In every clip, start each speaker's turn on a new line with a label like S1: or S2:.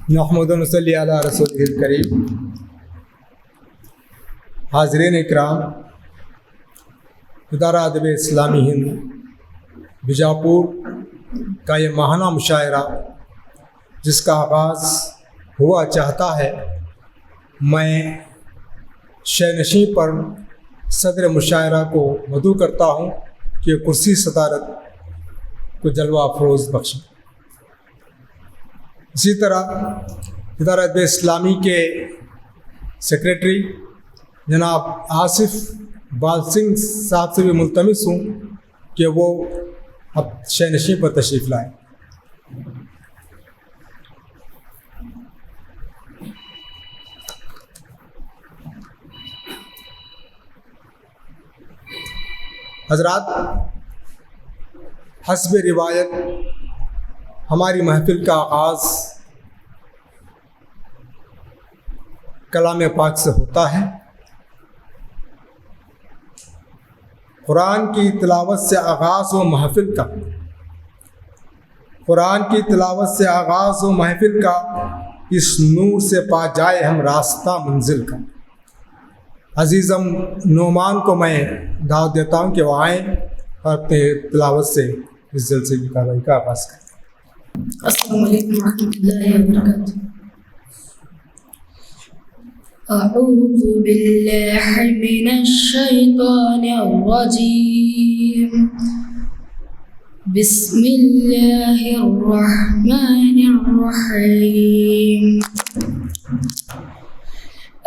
S1: محمد صلی علی رسول الکریم. حاضرین اکرام، ادارہ ادب اسلامی ہند بیجاپور کا یہ ماہانہ مشاعرہ جس کا آغاز ہوا چاہتا ہے، میں شینشین پر صدر مشاعرہ کو مدعو کرتا ہوں کہ کرسی صدارت کو جلوہ افروز بخشیں. اسی طرح ادارہ ادب اسلامی کے سیکریٹری جناب آصف بال سنگھ صاحب سے بھی ملتمس ہوں کہ وہ اب شینشین پر تشریف لائیں. حضرات، حسب روایت ہماری محفل کا آغاز کلام پاک سے ہوتا ہے. قرآن کی تلاوت سے آغاز و محفل کا، قرآن کی تلاوت سے آغاز و محفل کا، اس نور سے پا جائے ہم راستہ منزل کا. عزیزم نعمان کو میں دعوت دیتا ہوں کہ وہ آئیں اور اپنے تلاوت سے اس جلسے کی کارروائی کا آغاز کریں.
S2: السلام علیکم ورحمۃ اللہ وبرکاتہ. اعوذ باللہ من الشیطان الرجیم. بسم اللہ الرحمن الرحیم.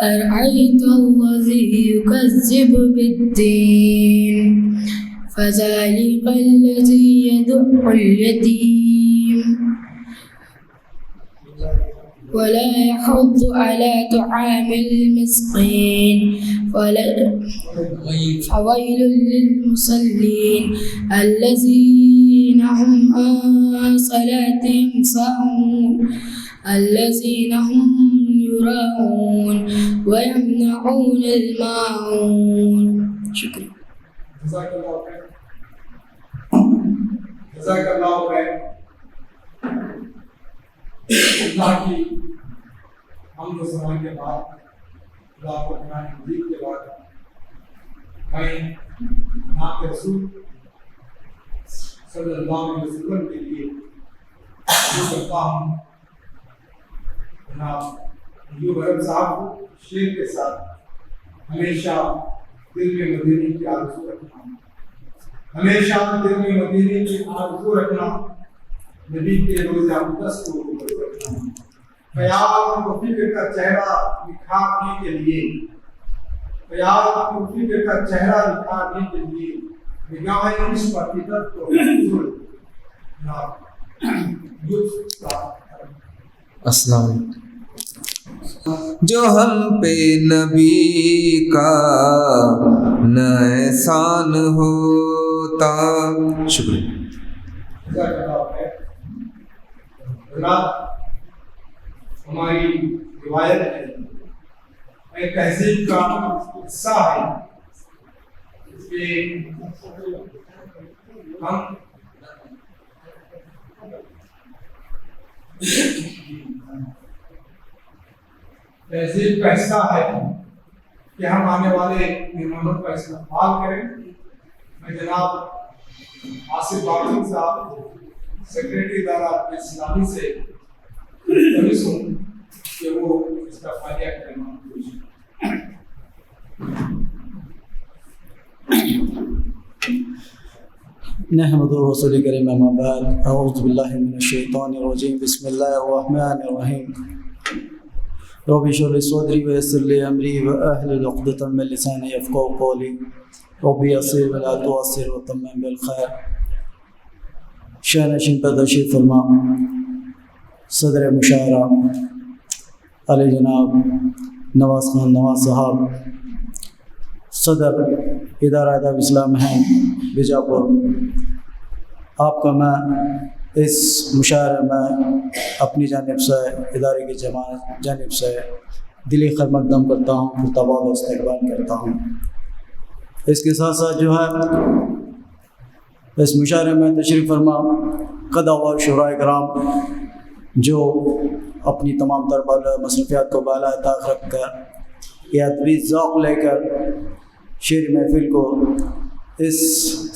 S2: أرأيت الذي يكذب بالدين فذلك الذي يدع اليتيم ولا يحض على طعام المسكين فويل للمصلين الذين هم عن صلاتهم ساهون الذين هم يراءون ويمنعون الماعون. شکریہ.
S1: جزاک اللہ خیر. اللہ کی حمد و ثنا کے بعد، اللہ کو قرآن مجید کے بعد، میں نعت رسول صلی اللہ علیہ وسلم کے لیے دعا کرتا ہوں. جناب ایوب عرب صاحب کو شعر کے ساتھ ہمیشہ دل میں مدینے کی آرزو رکھنا، ہمیشہ دل میں مدینے کی آرزو رکھنا، نبی کے روز اقدس کو رکھنا، قیامت کو فکر کا چہرہ نکھارنے کے لیے، قیامت کو فکر کا چہرہ نکھارنے کے لیے نگاہیں اس پر فطرت کو
S3: السلام علیکم. جو ہم پہ نبی کا نہ احسان ہوتا. شکریہ.
S1: ہماری روایت ہے، ایک تہذیب کا حصہ ہے کہ ہم تہذیب کا حصہ ہے کہ ہم آنے والے مہمانوں کا استقبال کریں. میں جناب آصف بال صاحب سیکریٹری ادارہ اسلامی سے ملتمس ہوں کہ وہ استقبالیہ کلمات پوچھیں.
S4: نحمد رسول کریم اما بعد. اعوذ باللہ من الشیطان الرجیم. بسم اللہ الرحمن الرحیم. رب اشرح لي صدري ويسر لي امري واحلل عقدة من لساني يفقهوا قولي. رب يسر ولا تعسر وتمم بالخير. شینشین پر تشریف فرما صدر مشاعرہ علی جناب نواز خان نواز صاحب، صدر ادارہ ادب اسلام ہند بیجاپور، آپ کا میں اس مشاعرے میں اپنی جانب سے، ادارے کی جماعت جانب سے دلی خیر مقدم کرتا ہوں، خطبات و استقبال کرتا ہوں. اس کے ساتھ ساتھ جو ہے اس مشاعرے میں تشریف فرما قدہ و شورائے کرام جو اپنی تمام تر مصروفیات کو بالائے طاق رکھ کر یہ ادبی ذوق لے کر شعری محفل کو اس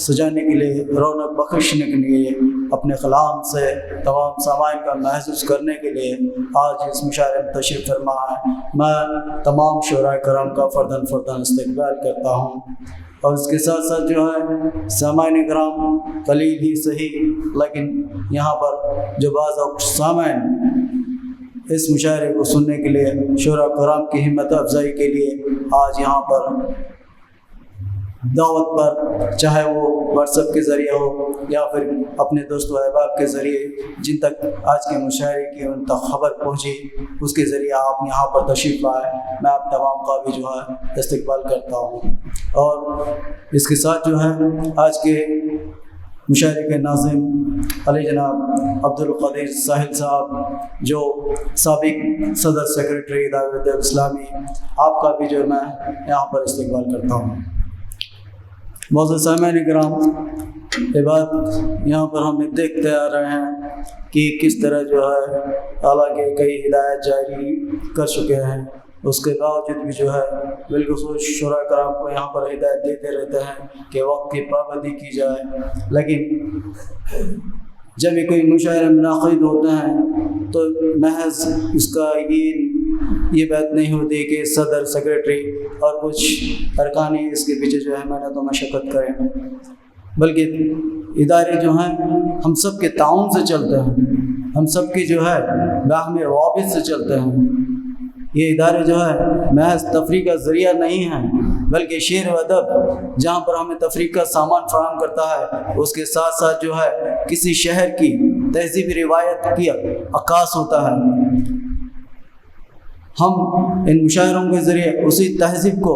S4: سجانے کے لیے، رونق بخشنے کے لیے، اپنے کلام سے تمام سامعین کا محسوس کرنے کے لیے آج اس مشاعرے میں تشریف فرما ہے۔ میں تمام شعراء کرام کا فرداً استقبال کرتا ہوں، اور اس کے ساتھ ساتھ جو ہے سامعین کرام قلیل ہی صحیح، لیکن یہاں پر جو بعض سامعین اس مشاعرے کو سننے کے لیے شعراء کرام کی ہمت افزائی کے لیے آج یہاں پر دعوت پر، چاہے وہ واٹس ایپ کے ذریعے ہو یا پھر اپنے دوست و احباب کے ذریعے، جن تک آج کے مشاعرے کی ان تک خبر پہنچی، اس کے ذریعے آپ یہاں پر تشریف لائے، میں آپ تمام کا بھی جو ہے استقبال کرتا ہوں۔ اور اس کے ساتھ جو ہے آج کے مشاعرے کے ناظم علی جناب عبدالقدیر ساحل صاحب، جو سابق صدر سیکریٹری دعوت اسلامی، آپ کا بھی جو میں یہاں پر استقبال کرتا ہوں۔ معزز سامعین کرام، یہ بات یہاں پر ہم دیکھتے آ رہے ہیں کہ کس طرح جو ہے حالانکہ کئی ہدایت جاری کر چکے ہیں، اس کے باوجود بھی جو ہے بالخصوص شعراء کرام کو یہاں پر ہدایت دیتے رہتے ہیں کہ وقت کی پابندی کی جائے، لیکن جب بھی کوئی مشاعرے منعقد ہوتے ہیں تو محض اس کا یہ بات نہیں ہوتی کہ صدر سیکریٹری اور کچھ ارکان اس کے پیچھے جو ہے محنت و مشقت کریں، بلکہ ادارے جو ہیں ہم سب کے تعاون سے چلتے ہیں، ہم سب کی جو ہے باہمی روابط سے چلتے ہیں۔ یہ ادارے جو ہے محض تفریح کا ذریعہ نہیں ہیں، بلکہ شعر و ادب جہاں پر ہمیں تفریح کا سامان فراہم کرتا ہے، اس کے ساتھ ساتھ جو ہے کسی شہر کی تہذیبی روایت کی عکاس ہوتا ہے۔ ہم ان مشاعروں کے ذریعے اسی تہذیب کو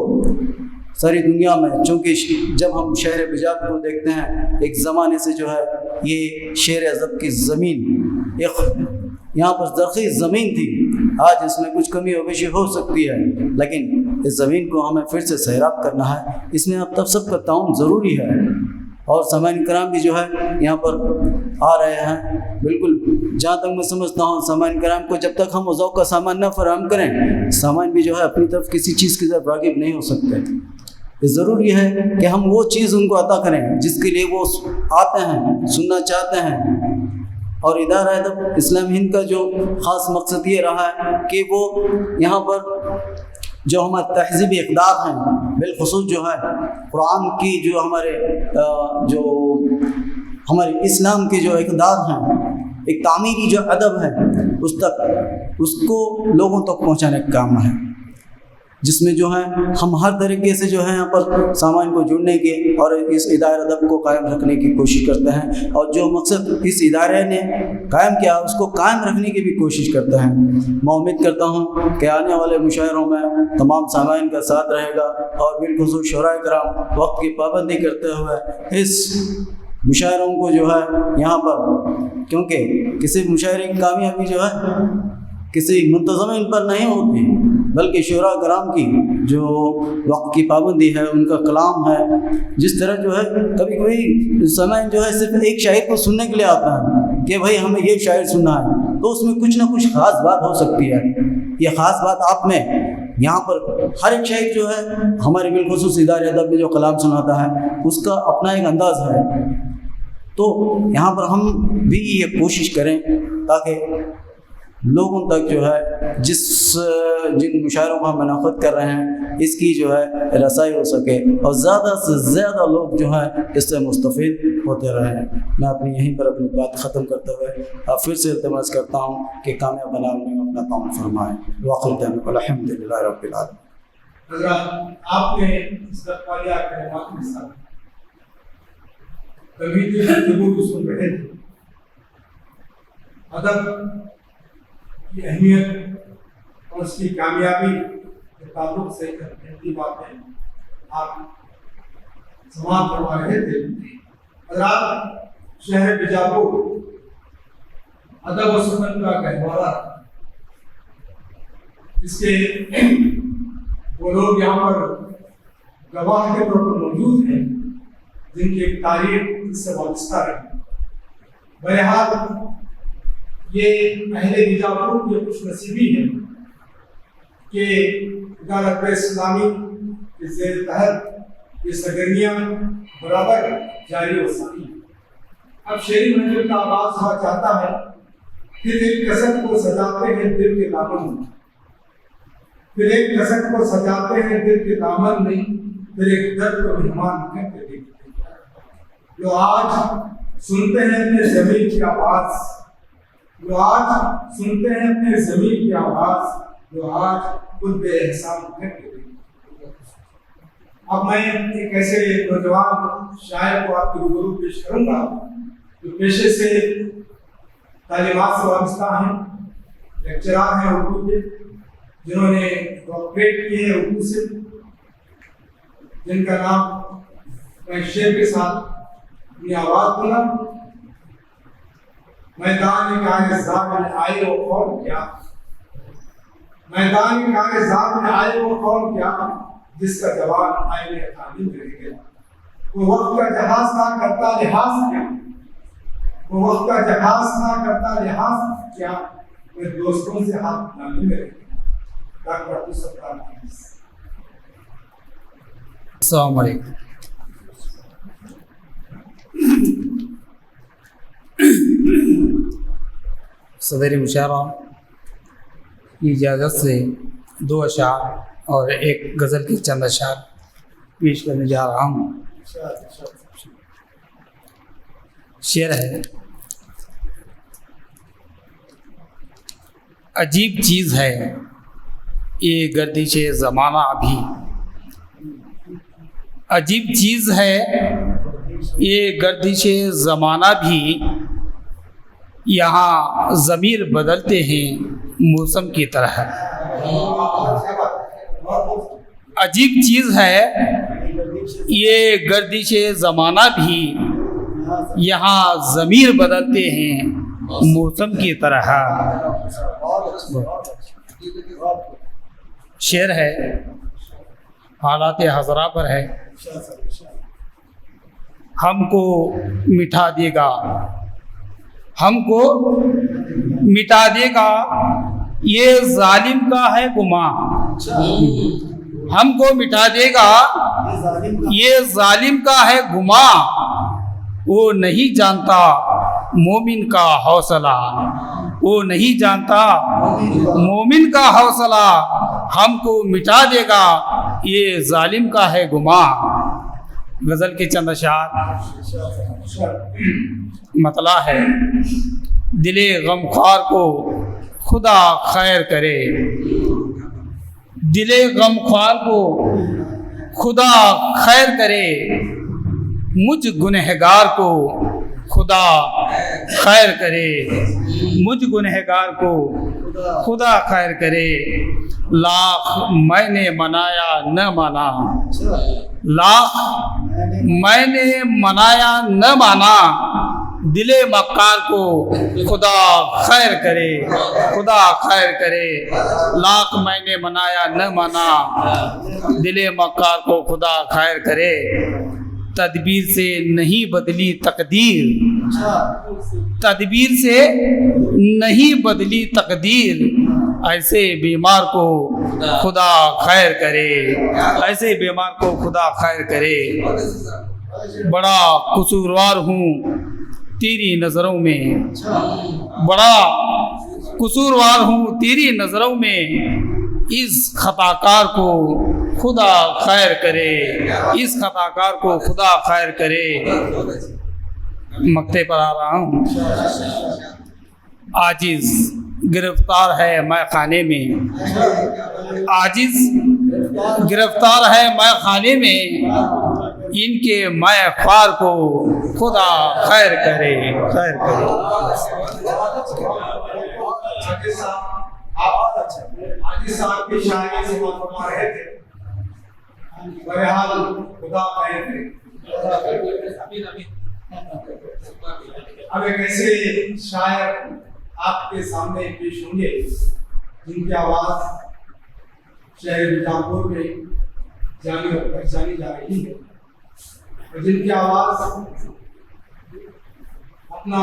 S4: ساری دنیا میں، چونکہ جب ہم شہر بیجاپور کو دیکھتے ہیں، ایک زمانے سے جو ہے یہ شعر ادب کی زمین، ایک یہاں پر زرخیز زمین تھی، آج اس میں کچھ کمی و بیشی ہو سکتی ہے، لیکن اس زمین کو ہمیں پھر سے سیراب کرنا ہے، اس میں اب تب سب کا تعاون ضروری ہے۔ اور سامعین کرام بھی جو ہے یہاں پر آ رہے ہیں، بالکل جہاں تک میں سمجھتا ہوں سامعین کرام کو جب تک ہم ذوق کا سامان نہ فراہم کریں، سامان بھی جو ہے اپنی طرف کسی چیز کی طرف راغب نہیں ہو سکتے۔ یہ ضروری ہے کہ ہم وہ چیز ان کو عطا کریں جس کے لیے وہ آتے ہیں، سننا چاہتے ہیں۔ اور ادارہ ادب اسلام ہند کا جو خاص مقصد یہ رہا ہے کہ وہ یہاں پر جو ہمارے تہذیبی اقدار ہیں، بالخصوص جو ہے قرآن کی جو ہمارے اسلام کے جو اقدار ہیں، ایک تعمیری جو ادب ہے، اس کو لوگوں تک پہنچانے کا کام ہے، جس میں جو ہے ہم ہر طریقے سے جو ہے یہاں پر سامان کو جڑنے کے اور اس ادارہ ادب کو قائم رکھنے کی کوشش کرتے ہیں، اور جو مقصد اس ادارے نے قائم کیا اس کو قائم رکھنے کی بھی کوشش کرتے ہیں۔ میں امید کرتا ہوں کہ آنے والے مشاعروں میں تمام سامعین کا ساتھ رہے گا، اور بالخصوص شعراء کرام وقت کی پابندی کرتے ہوئے اس مشاعروں کو جو ہے یہاں پر، کیونکہ کسی مشاعرے کی کامیابی جو ہے کسی منتظمین پر نہیں ہوتی، بلکہ شعراء کرام کی جو وقت کی پابندی ہے، ان کا کلام ہے، جس طرح جو ہے کبھی کبھی سامعین جو ہے صرف ایک شاعر کو سننے کے لیے آتا ہے کہ بھائی ہمیں یہ شاعر سننا ہے، تو اس میں کچھ نہ کچھ خاص بات ہو سکتی ہے۔ یہ خاص بات آپ میں یہاں پر ہر ایک شاعر جو ہے ہمارے بالخصوص ادارہ ادب میں جو کلام سناتا ہے اس کا اپنا ایک انداز ہے، تو یہاں پر ہم بھی یہ کوشش کریں تاکہ لوگوں تک جو ہے جن مشاعروں کو ہم منعقد کر رہے ہیں اس کی جو ہے رسائی ہو سکے، اور زیادہ سے زیادہ لوگ جو ہے اس سے مستفید ہوتے رہیں۔ میں یہیں پر اپنی بات ختم کرتے ہوئے پھر سے التماس کرتا ہوں کہ کامیاب بنانے میں اپنا تعاون فرمائیں۔ وآخر دعوانا الحمد للہ رب العالمین۔
S1: حضرات، آپ نے استقبالیہ کلمات کے ساتھ کبھی گفتگو سن رہے تھے، ادب کی اہمیت اور اس کی کامیابی کے تعلق سے اہمیتی باتیں آپ سماعت کروا رہے تھے۔ حضرات، شہر بیجاپور ادب و سخن کا گہوارہ، اس کے وہ لوگ یہاں پر گواہ کے طور پر موجود ہیں جن کی ایک تاریخ اس سے وابستہ ہے۔ بہرحال یہ اہل بیجاپور کی خوش نصیبی ہے کہ ادارت اسلامی کے زیر تحت یہ سرگرمیاں برابر جاری و ساری ہیں۔ اب شعری محفل کا آغاز ہوا چاہتا ہے، پھر ایک کسٹ کو سجاتے ہیں دل کے دامن میں، پھر ایک کسٹ کو سجاتے ہیں دل کے دامن میں، پھر ایک درد کو مہمان کہتے دیکھتے ہیں۔ جو آج سنتے ہیں اپنے ضمیر کی آواز، جو آج سنتے ہیں اپنے ضمیر کی آواز، جو آج خود بے احسان کہتے دیکھتے ہیں۔ اب میں ایک ایسے نوجوان شاعر کو آپ کے روبرو پیش کروں گا جو پیشے سے تعلیمات سے وابستہ ہیں، لیکچرار ہیں اردو کے، جنہوں نے ڈاکٹریٹ کی ہے اردو سے، جن کا نام میں شعر کے ساتھ اپنی آواز دوں گا۔ میدان کارزار میں آئے وہ قوم کیا، میدان کارزار میں آئے وہ قوم کیا، جس کا جوان آئے تعلیم رہ گیا۔ وہ وقت کا جہاز تھا کرتا لحاظ کیا، وہ وقت کا جہاز تھا کرتا لحاظ کیا، میں دوستوں سے ہاتھ ملانے میں رہ گیا۔ ڈاکٹر عبدالستار حافظ۔
S5: السلام علیکم۔ صدر مشاعرہ کی اجازت سے 2 اشعار اور ایک غزل کے چند اشعار پیش کرنے جا رہا ہوں۔ شعر ہے: عجیب چیز ہے یہ گردش زمانہ بھی، عجیب چیز ہے یہ گردش زمانہ بھی، یہاں ضمیر بدلتے ہیں موسم کی طرح۔ عجیب چیز ہے یہ گردش زمانہ بھی، یہاں ضمیر بدلتے ہیں موسم کی طرح۔ شعر ہے، حالات حضرہ پر ہے: ہم کو مٹھا دے گا، ہم کو مٹا دے گا یہ ظالم کا ہے گماں، ہم کو مٹا دے گا یہ ظالم کا ہے گماں، وہ نہیں جانتا مومن کا حوصلہ، وہ نہیں جانتا مومن کا حوصلہ، ہم کو مٹا دے گا یہ ظالم کا ہے گماں۔ غزل کے چند اشعار۔ مطلع ہے: دل غمخوار کو خدا خیر کرے، دل غمخوار کو خدا خیر کرے، مجھ گنہگار کو خدا خیر کرے، مجھ گنہگار کو خدا خیر کرے، لاکھ میں نے منایا نہ مانا، لاکھ میں نے منایا نہ مانا، دل مکار کو خدا خیر کرے، خدا خیر کرے، لاکھ میں نے منایا نہ مانا، دل مکار کو خدا خیر کرے۔ تدبیر سے نہیں بدلی تقدیر، تدبیر سے نہیں بدلی تقدیر، ایسے بیمار کو خدا خیر کرے، ایسے بیمار کو خدا خیر کرے۔ بڑا قصوروار ہوں تیری نظروں میں، بڑا قصوروار ہوں تیری نظروں میں، اس خطا کار کو خدا خیر کرے، اس خطا کار کو خدا خیر کرے۔ مقطع پر آ رہا ہوں۔ عاجز گرفتار ہے مے خانے میں، عاجز گرفتار ہے مے خانے میں، ان کے مے خوار کو خدا خیر کرے، خیر کرے۔
S1: حاجی صاحب کی شاعری سے بات فرما رہے تھے، بہرحال خدا خیر کرے۔ اب ایک ایسے شاعر آپ کے سامنے پیش ہوں گے جن کی آواز شہر بیجاپور میں جانی جا رہی ہے، اور جن کی آواز اپنا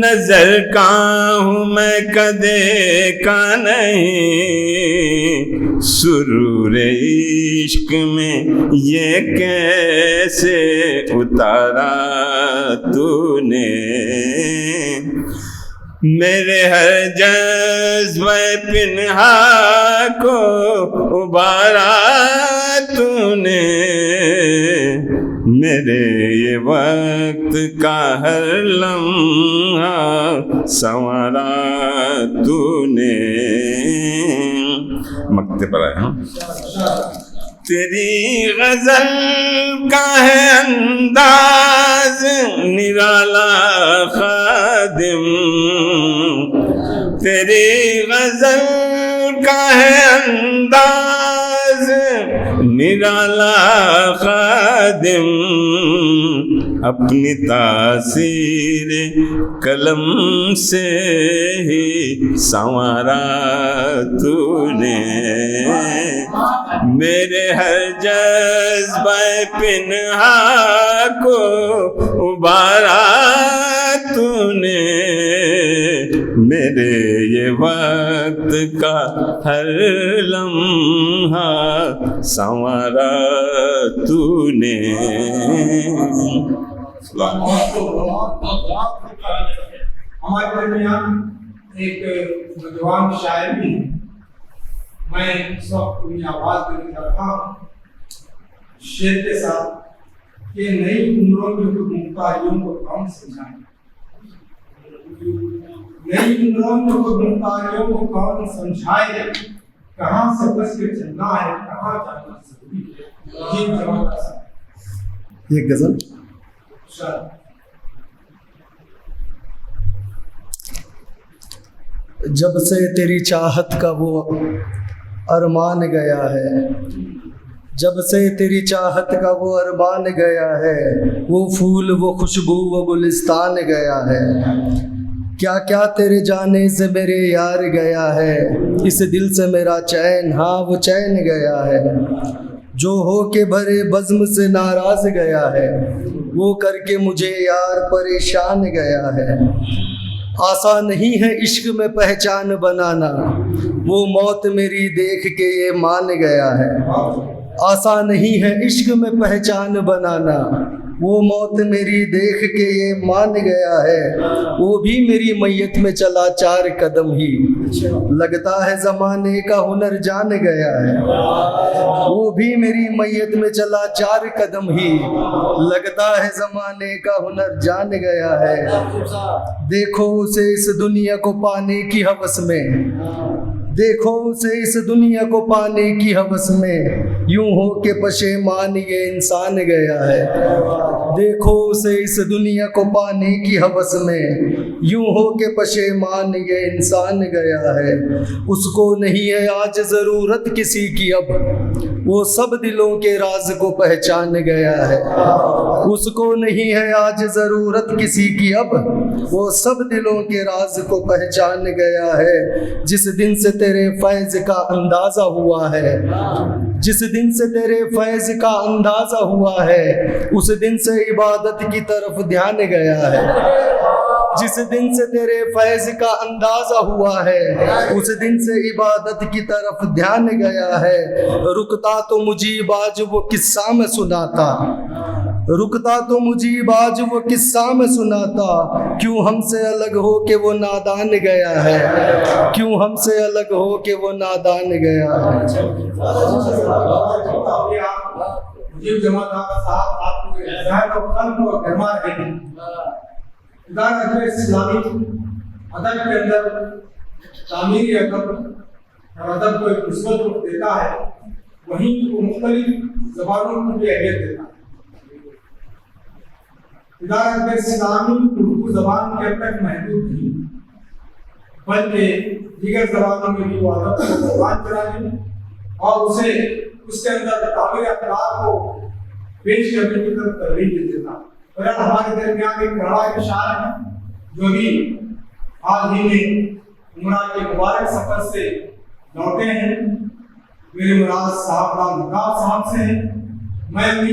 S6: نظر کا ہوں میں کدے کا نہیں، سرور عشق میں یہ کیسے اتارا تو نے، میرے ہر جذبہ پنہا کو ابارا تو نے، میرے یہ وقت کا ہر لمحہ سنوارا تو نے۔ مکتے پر آئے ہاں۔ تیری غزل کا ہے انداز نرالا خادم، تیری غزل کا ہے انداز نرالا خادم، اپنی تاثیر قلم سے ہی سنوارا تو نے، میرے ہر جذبہ پنہا کو ابارا تو نے، میرے یہ وقت کا ہر لمحہ سنوارا تو نے۔
S1: ہمارے درمیان ایک نوجوان شاعر بھی ہے، میں اس وقت اپنی آواز دینے جا رہا ہوں شعر کے ساتھ کہ نئی عمروں میں خود مختاریوں کو کون سمجھائے، نئی عمروں میں خود مختاریوں کو کون سمجھائے، کہاں سے بس کے چلنا ہے کہاں جانا ضروری ہے، یہ جواب ہے۔
S4: یہ غزل جب سے تیری چاہت کا وہ ارمان گیا ہے، جب سے تیری چاہت کا وہ ارمان گیا ہے، وہ پھول وہ خوشبو وہ گلستان گیا ہے، کیا کیا تیرے جانے سے میرے یار گیا ہے، اس دل سے میرا چین ہاں وہ چین گیا ہے، جو ہو کے بھرے بزم سے ناراض گیا ہے، وہ کر کے مجھے یار پریشان گیا ہے، آسان نہیں ہے عشق میں پہچان بنانا، وہ موت میری دیکھ کے یہ مان گیا ہے، آسان نہیں ہے عشق میں پہچان بنانا، وہ موت میری دیکھ کے یہ مان گیا ہے، وہ بھی میری میت میں چلا 4 قدم ہی، لگتا ہے زمانے کا ہنر جان گیا ہے، وہ بھی میری میت میں چلا 4 قدم ہی، لگتا ہے زمانے کا ہنر جان گیا ہے، دیکھو اسے اس دنیا کو پانے کی ہوس میں، دیکھو اسے اس دنیا کو پانے کی ہوس میں، یوں ہو کہ پشیمان یہ انسان گیا ہے، دیکھو اسے اس دنیا کو پانے کی ہوس میں، یوں ہو کہ پشیمان یہ انسان گیا ہے، اس کو نہیں ہے آج ضرورت کسی کی اب، وہ سب دلوں کے راز کو پہچان گیا ہے، اس کو نہیں ہے آج ضرورت کسی کی اب، وہ سب دلوں کے راز کو پہچان گیا ہے، جس دن سے تیرے فیض کا اندازہ ہوا ہے، جس دن سے تیرے فیض کا اندازہ ہوا ہے، اس دن سے عبادت کی طرف دھیان گیا ہے، جس دن سے تیرے فیض کا اندازہ ہوا ہے، اس دن سے عبادت کی طرف دھیان گیا ہے، رکتا تو مجھے باج وہ قصہ میں سناتا، رکتا تو مجھے باج وہ قصہ میں سناتا، کیوں ہم سے الگ ہو کے وہ نادان گیا ہے، کیوں ہم سے الگ ہو کے وہ نادان گیا ہے۔
S1: مجھے جماعت صاحب آپ کو ذہن و قلب کو گرما رہے ہیں، ادارہ اسلامی ادب کے اندر تعمیری ادب اور ادب کو ایک نسبت رخ دیتا ہے، وہیں وہ مختلف زبانوں کو بھی اہمیت دیتا ہے۔ ادارہ اسلامی اردو زبان کے تک محدود نہیں بلکہ دیگر زبانوں میں بھی وہ ادب کو قربان کرانے اور اسے اس کے اندر تعمیر اخلاق کو پیش کرنے کی طرف ترغیب دیتا ہے۔ اور ہمارے درمیان ایک بڑا اشعار ہے جو بھی حال ہی میں عمرہ کے مبارک سفر سے لوٹے ہیں، میرے مراد صاحب رام نقاب صاحب سے ہیں، میں بھی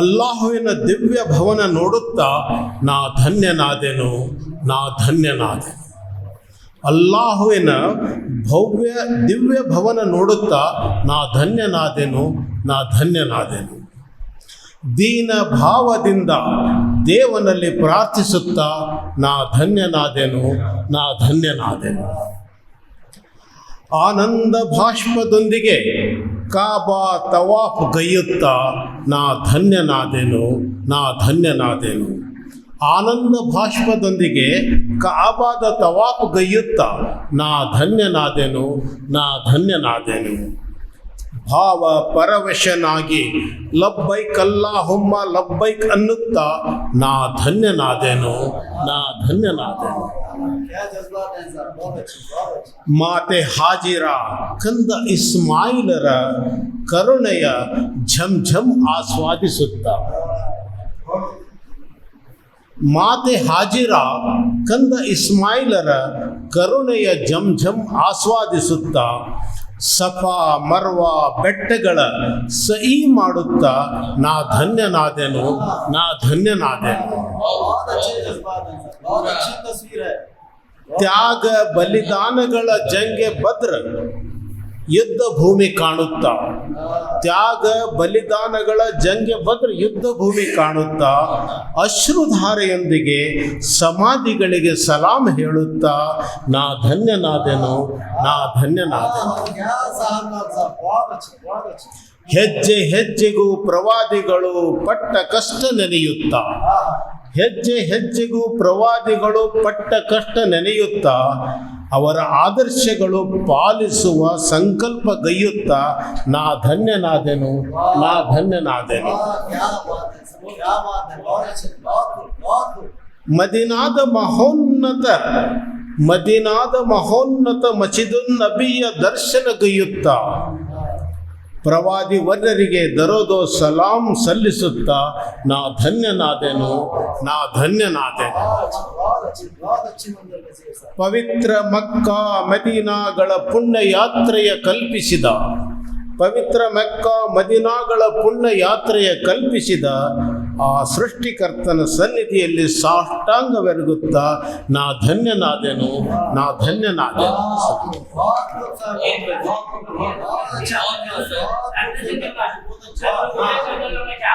S7: ಅಲ್ಲಾಹುವಿನ ದಿವ್ಯ ಭವನ ನೋಡುತ್ತಾ ನಾ ಧನ್ಯನಾದೆನು, ನಾ ಧನ್ಯನಾದೆನು. ಅಲ್ಲಾಹುವಿನ ದಿವ್ಯ ಭವನ ನೋಡುತ್ತಾ ನಾ ಧನ್ಯನಾದೆನು, ನಾ ಧನ್ಯನಾದೆನು. ದೀನ ಭಾವದಿಂದ ದೇವನಲ್ಲಿ ಪ್ರಾರ್ಥಿಸುತ್ತಾ ನಾ ಧನ್ಯನಾದೆನು, ನಾ ಧನ್ಯನಾದೆನು. ಆನಂದ ಭಾಷ್ಪದೊಂದಿಗೆ ಕಾಬಾ ತವಾಫ್ ಗೈಯುತ್ತಾ ನಾ ಧನ್ಯನಾದೆನು, ನಾ ಧನ್ಯನಾದೆನು. ಆನಂದ ಭಾಷ್ಪದೊಂದಿಗೆ ಕಾಬಾದ ತವಾಫ್ ಗೈಯುತ್ತಾ ನಾ ಧನ್ಯನಾದೆನು, ನಾ ಧನ್ಯನಾದೆನು. ಭಾವ ಪರವಶನಾಗಿ ಲಬ್ಬೈಕ್ ಅಲ್ಲಾಹುಮ್ಮ ಲಬ್ಬೈಕ್ ಅನ್ನುತ್ತಾ ನಾ ಧನ್ಯನಾದೆನು, ನಾ ಧನ್ಯನಾದೆನು. ಮಾತೆ ಹಾಜಿರ ಕಂದ ಇಸ್ಮಾಯಿಲರ ಕರುಣೆಯ ಝಮ್ ಝಮ್ ಆಸ್ವಾದಿಸುತ್ತಾ, ಮಾತೆ ಹಾಜಿರ ಕಂದ ಇಸ್ಮಾಯಿಲರ ಕರುಣೆಯ ಝಮ್ ಝಮ್ ಆಸ್ವಾದಿಸುತ್ತಾ ಸಫಾ ಮರ್ವಾ ಬೆಟ್ಟಗಳ ಸಹಿ ಮಾಡುತ್ತಾ ನಾ ಧನ್ಯನಾದೆನು, ನಾ ಧನ್ಯನಾದೆನು. ತ್ಯಾಗ ಬಲಿದಾನಗಳ ಜಂಗೆ ಬದ್ರ ಯುದ್ಧ ಭೂಮಿ ಕಾಣುತ್ತಾ, ತ್ಯಾಗ ಬಲಿದಾನಗಳ ಜಂಗೆ ಬದ್ರ ಯುದ್ಧ ಭೂಮಿ ಕಾಣುತ್ತಾ ಅಶ್ರುಧಾರೆಯೊಂದಿಗೆ ಸಮಾಧಿಗಳಿಗೆ ಸಲಾಂ ಹೇಳುತ್ತಾ ನಾ ಧನ್ಯನಾದೆನು, ನಾ ಧನ್ಯನಾದೆನು. ಹೆಜ್ಜೆ ಹೆಜ್ಜೆಗೂ ಪ್ರವಾದಿಗಳು ಪಟ್ಟ ಕಷ್ಟ ನೆನೆಯುತ್ತಾ, ಹೆಜ್ಜೆ ಹೆಜ್ಜೆಗೂ ಪ್ರವಾದಿಗಳು ಪಟ್ಟ ಕಷ್ಟ ನೆನೆಯುತ್ತಾ ಅವರ ಆದರ್ಶಗಳು ಪಾಲಿಸುವ ಸಂಕಲ್ಪ ಗೈಯುತ್ತಾ ನಾ ಧನ್ಯನಾದೆನು, ನಾ ಧನ್ಯನಾದೆನು. ಮದೀನಾದ ಮಹೋನ್ನತ ಮಸೀದುನ್ ನಬಿಯ ದರ್ಶನ ಗೈಯುತ್ತಾ ಪ್ರವಾದಿ ವರ್ಯರಿಗೆ ದರೋದೋ ಸಲಾಂ ಸಲ್ಲಿಸುತ್ತಾ ನಾ ಧನ್ಯನಾದೆನು, ನಾ ಧನ್ಯನಾದೆನು. ಪವಿತ್ರ ಮಕ್ಕಾ ಮದೀನಾಗಳ ಪುಣ್ಯ ಯಾತ್ರೆಯ ಕಲ್ಪಿಸಿದ, ಪವಿತ್ರ ಮೆಕ್ಕಾ ಮದೀನಾಗಳ ಪುಣ್ಯ ಯಾತ್ರೆಯ ಕಲ್ಪಿಸಿದ ಆ ಸೃಷ್ಟಿಕರ್ತನ ಸನ್ನಿಧಿಯಲ್ಲಿ ಸಾಷ್ಟಾಂಗವೆರಗುತ್ತಾ ನಾ ಧನ್ಯನಾದೆನು, ನಾ ಧನ್ಯನಾದೆನು.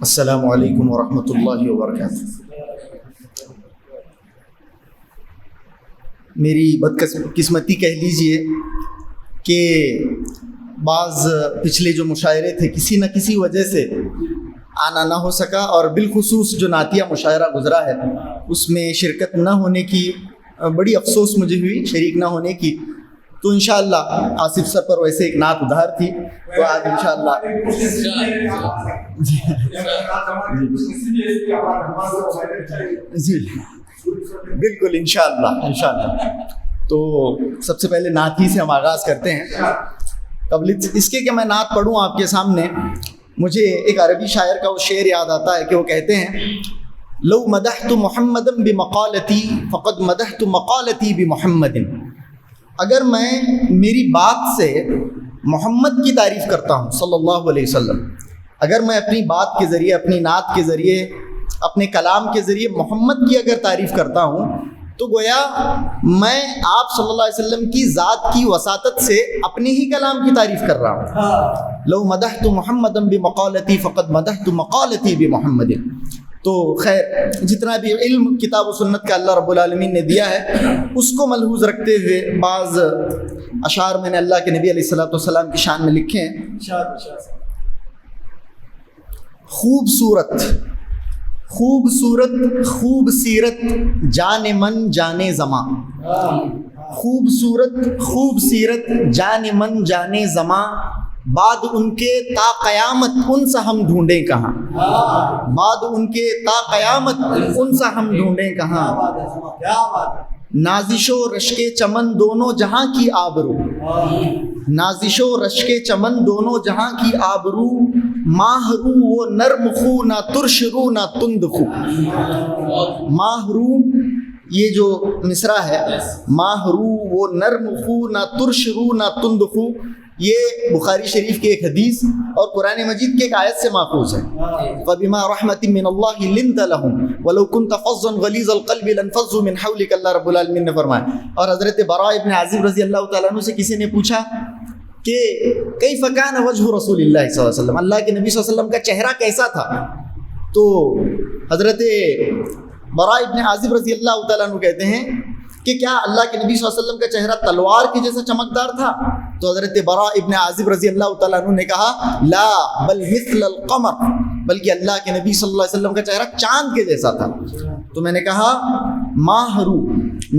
S8: السلام علیکم ورحمۃ اللہ وبرکاتہ. میری بدقسمتی کہہ لیجئے کہ بعض پچھلے جو مشاعرے تھے کسی نہ کسی وجہ سے آنا نہ ہو سکا، اور بالخصوص جو نعتیہ مشاعرہ گزرا ہے اس میں شرکت نہ ہونے کی بڑی افسوس مجھے ہوئی، شریک نہ ہونے کی. تو انشاءاللہ آصف سر پر ویسے ایک نعت ادھار تھی، تو آج انشاءاللہ جی بالکل انشاءاللہ. تو سب سے پہلے نعت ہی سے ہم آغاز کرتے ہیں. قبل اس کے کہ میں نعت پڑھوں آپ کے سامنے، مجھے ایک عربی شاعر کا وہ شعر یاد آتا ہے کہ وہ کہتے ہیں لو مدحت محمدا بمقالتی فقد مدحت مقالتی بمحمد. اگر میں میری بات سے محمد کی تعریف کرتا ہوں صلی اللہ علیہ وسلم، اگر میں اپنی بات کے ذریعے، اپنی نعت کے ذریعے، اپنے کلام کے ذریعے محمد کی اگر تعریف کرتا ہوں تو گویا میں آپ صلی اللہ علیہ وسلم کی ذات کی وساطت سے اپنے ہی کلام کی تعریف کر رہا ہوں. لو مدحت محمدا بمقالتی فقد مدحت مقالتی بمحمد. تو خیر، جتنا بھی علم کتاب و سنت کا اللہ رب العالمین نے دیا ہے اس کو ملحوظ رکھتے ہوئے بعض اشعار میں نے اللہ کے نبی علیہ الصلوۃ والسلام کی شان میں لکھے ہیں. خوبصورت خوبصورت خوب سیرت جان من جانے زماں. خوبصورت خوب سیرت جان من جانے زماں، بعد ان کے تا قیامت ان سے ہم ڈھونڈیں کہاں. بعد ان کے تا قیامت ان سے ہم ڈھونڈیں کہاں. نازش و رشک چمن دونوں جہاں کی آبرو، نازش و رشک چمن دونوں جہاں کی آبرو، ماہ رو وہ نرم خو نہ ترش رو نہ تند خو. ماہ رو، یہ جو مصرع ہے، ماہ رو وہ نرم خو نہ ترش رو نہ تند خو، یہ بخاری شریف کی ایک حدیث اور قرآن مجید کی ایک آیت سے ماخوذ ہے. فَبِمَا رَحْمَةٍ مِّنَ اللَّهِ لِنْتَ لَهُمْ وَلَوْ كُنْتَ فَظًّا غَلِيظَ الْقَلْبِ لَانفَضُّوا مِنْ حَوْلِكَ، اللہ رب العالمین نے فرمایا. اور حضرت براء ابن عازب رضی اللہ تعالیٰ عنہ سے کسی نے پوچھا کہ کیف کان وجہ رسول اللہ صلی اللہ علیہ وسلم، اللہ کے نبی صلی اللہ علیہ وسلم کا چہرہ کیسا تھا؟ تو حضرت براء ابن عازب رضی اللہ تعالیٰ عنہ کہتے ہیں کہ کیا اللہ کے نبی صلی اللہ علیہ وسلم کا چہرہ تلوار کے جیسا چمکدار تھا؟ تو حضرت براء ابن عازب رضی اللہ تعالیٰ عنہ نے کہا لا بل مثل القمر، بلکہ اللہ کے نبی صلی اللہ علیہ وسلم کا چہرہ چاند کے جیسا تھا. تو میں نے کہا ماہ رو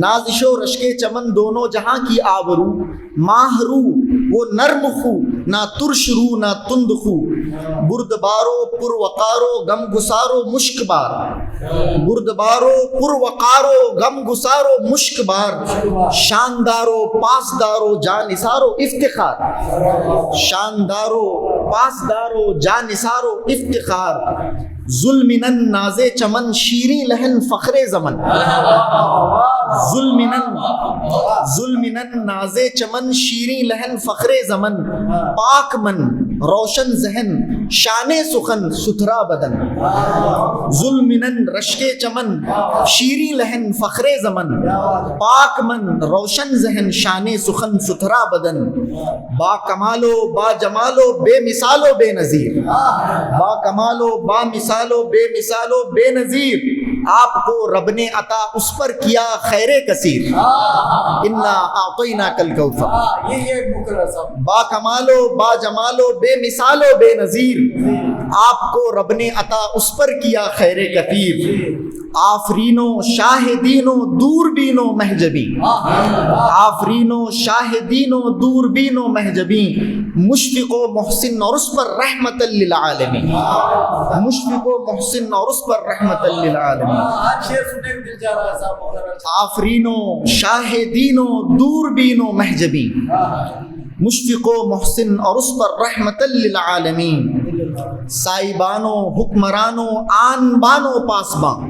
S8: نازش و رشک چمن دونوں جہاں کی آبرو، ماہ رو وہ نرم خو نہ ترش رو نہ تند خو، برد بارو پر وقارو غم گسارو مشک بار. برد بارو پر وقارو غم گسارو مشک بار، شاندارو پاسدارو جانثارو افتخار. شاندارو پاسدارو جانثارو افتخار، ظلمنن ناز چمن شیریں لہن فخر زمن. ظلمنن ناز چمن شیریں لہن فخر زمن، پاک من روشن ذہن شان سخن ستھرا بدن. ظلمنن رشک چمن شیریں لہن فخر زمن، پاک من روشن ذہن شان سخن ستھرا بدن. با کمالو با جمالو بے مثالو بے نظیر، با کمالو با مثالو بے مثالو بے نظیر، آپ کو رب نے عطا اس پر کیا خیر کثیر. انا اعطیناک الکوثر. با کمالو با جمالو بے مثالو بے نظیر، آپ کو رب نے عطا اس پر کیا خیر کثیر. آفرینو شاہدینو دوربینو محجبی، آفرینو شاہدینو دوربینو محجبی، مشفق و محسن اور اس پر رحمت للعالمین. مشفق و محسن اور اس پر رحمت للعالمین. آفرینو شاہدینو دوربینو محجبی، مشفق و محسن اور اس پر رحمت للعالمین. سائبانو حکمرانو آن بانو پاسبان،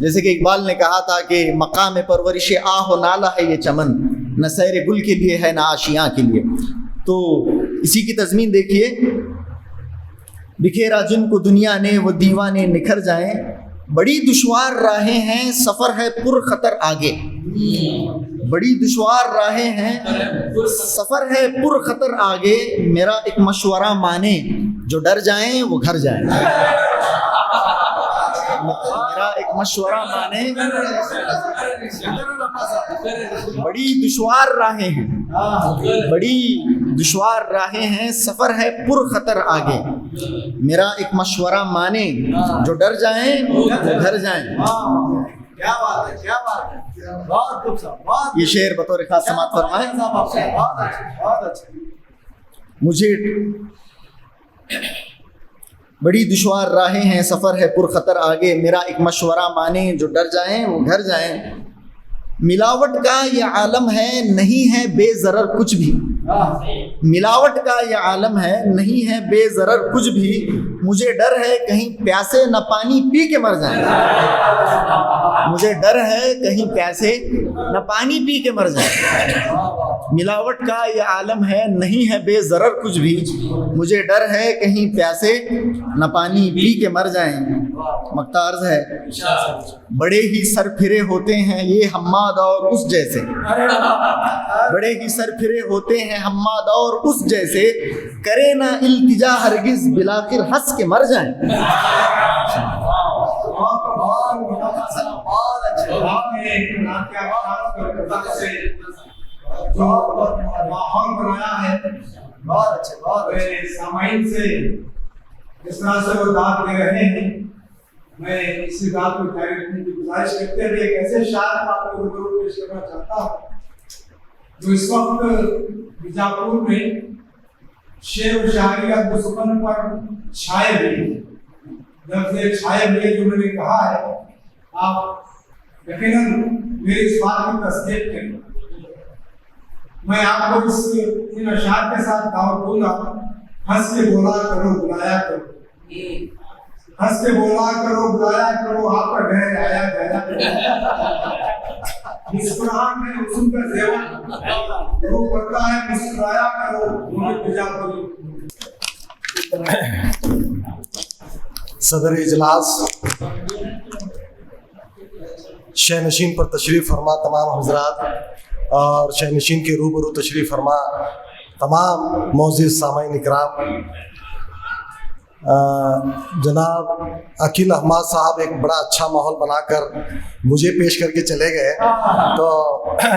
S8: جیسے کہ اقبال نے کہا تھا کہ مقام پرورش آہ و نالہ ہے یہ چمن، نہ سیر گل کے لیے ہے نہ آشیاں کے لیے. تو اسی کی تضمین دیکھیے، بکھیرا جن کو دنیا نے وہ دیوانے نکھر جائیں، بڑی دشوار راہیں ہیں سفر ہے پر خطر آگے. بڑی دشوار راہیں ہیں سفر ہے پر خطر آگے، میرا ایک مشورہ مانے جو ڈر جائیں وہ گھر جائیں. میرا ایک مشورہ مانے، بڑی دشوار راہیں ہیں، بڑی دشوار راہیں ہیں سفر ہے پر خطر آگے، میرا ایک مشورہ مانے جو ڈر جائیں وہ گھر جائیں.
S1: کیا بات ہے، کیا بات ہے، بہت خوبصورت.
S8: یہ شعر بطور خاص سماعت فرمائیں.
S1: بہت اچھا.
S8: مجھے بڑی دشوار راہیں ہیں سفر ہے پر خطر آگے، میرا ایک مشورہ مانے جو ڈر جائیں وہ گھر جائیں. ملاوٹ کا یہ عالم ہے نہیں ہے بے ضرر کچھ بھی، ملاوٹ کا یہ عالم ہے نہیں ہے بے ضرر کچھ بھی، مجھے ڈر ہے کہیں پیاسے نہ پانی پی کے مر جائیں. مجھے ڈر ہے کہیں پیاسے نہ پانی پی کے مر جائیں. ملاوٹ کا یہ عالم ہے نہیں ہے بے ضرر کچھ بھی، مجھے ڈر ہے کہیں پیاسے نہ پانی پی کے مر جائیں. مقتارز ہے، بڑے ہی سر پھرے ہوتے ہیں یہ حماد اور اس جیسے، بڑے ہی سر پھرے ہوتے ہیں حماد اور اس جیسے، کرے نہ التجا ہرگز بلاخر ہنس کے مر جائیں.
S1: ماحول بنایا ہے بہت اچھے، بہت سامعین سے جس طرح سے وہ داد دے رہے ہیں، میں اسی بات کو جاری رکھنے کی گزارش کرتے ہوئے ایک ایسے شاعر کو آپ کو روبرو پیش کرنا چاہتا ہوں جو اس وقت بیجاپور میں شعر و شاعری ادب و سخن پر چھائے ہوئے، جب سے چھائے ہوئے جو میں نے کہا ہے آپ یقیناً میری اس بات کی تصدیق کریں. میں آپ کو ان اشعار کے ساتھ دعوت دوں گا، ہنس کے بولا کرو بلایا کرو، ہنس کے بولا کرو بلایا کرو، آپ کا گھر آیا گیا، مسکراہٹ میں حسن کا زیور وہ پڑتا ہے، مسکرایا کرو بیجاپور.
S9: صدر اجلاس، شہ نشین پر تشریف فرما تمام حضرات اور شہ نشین کے روبرو تشریف فرما تمام معزز سامعین اکرام، جناب عقیل احمد صاحب ایک بڑا اچھا ماحول بنا کر مجھے پیش کر کے چلے گئے، تو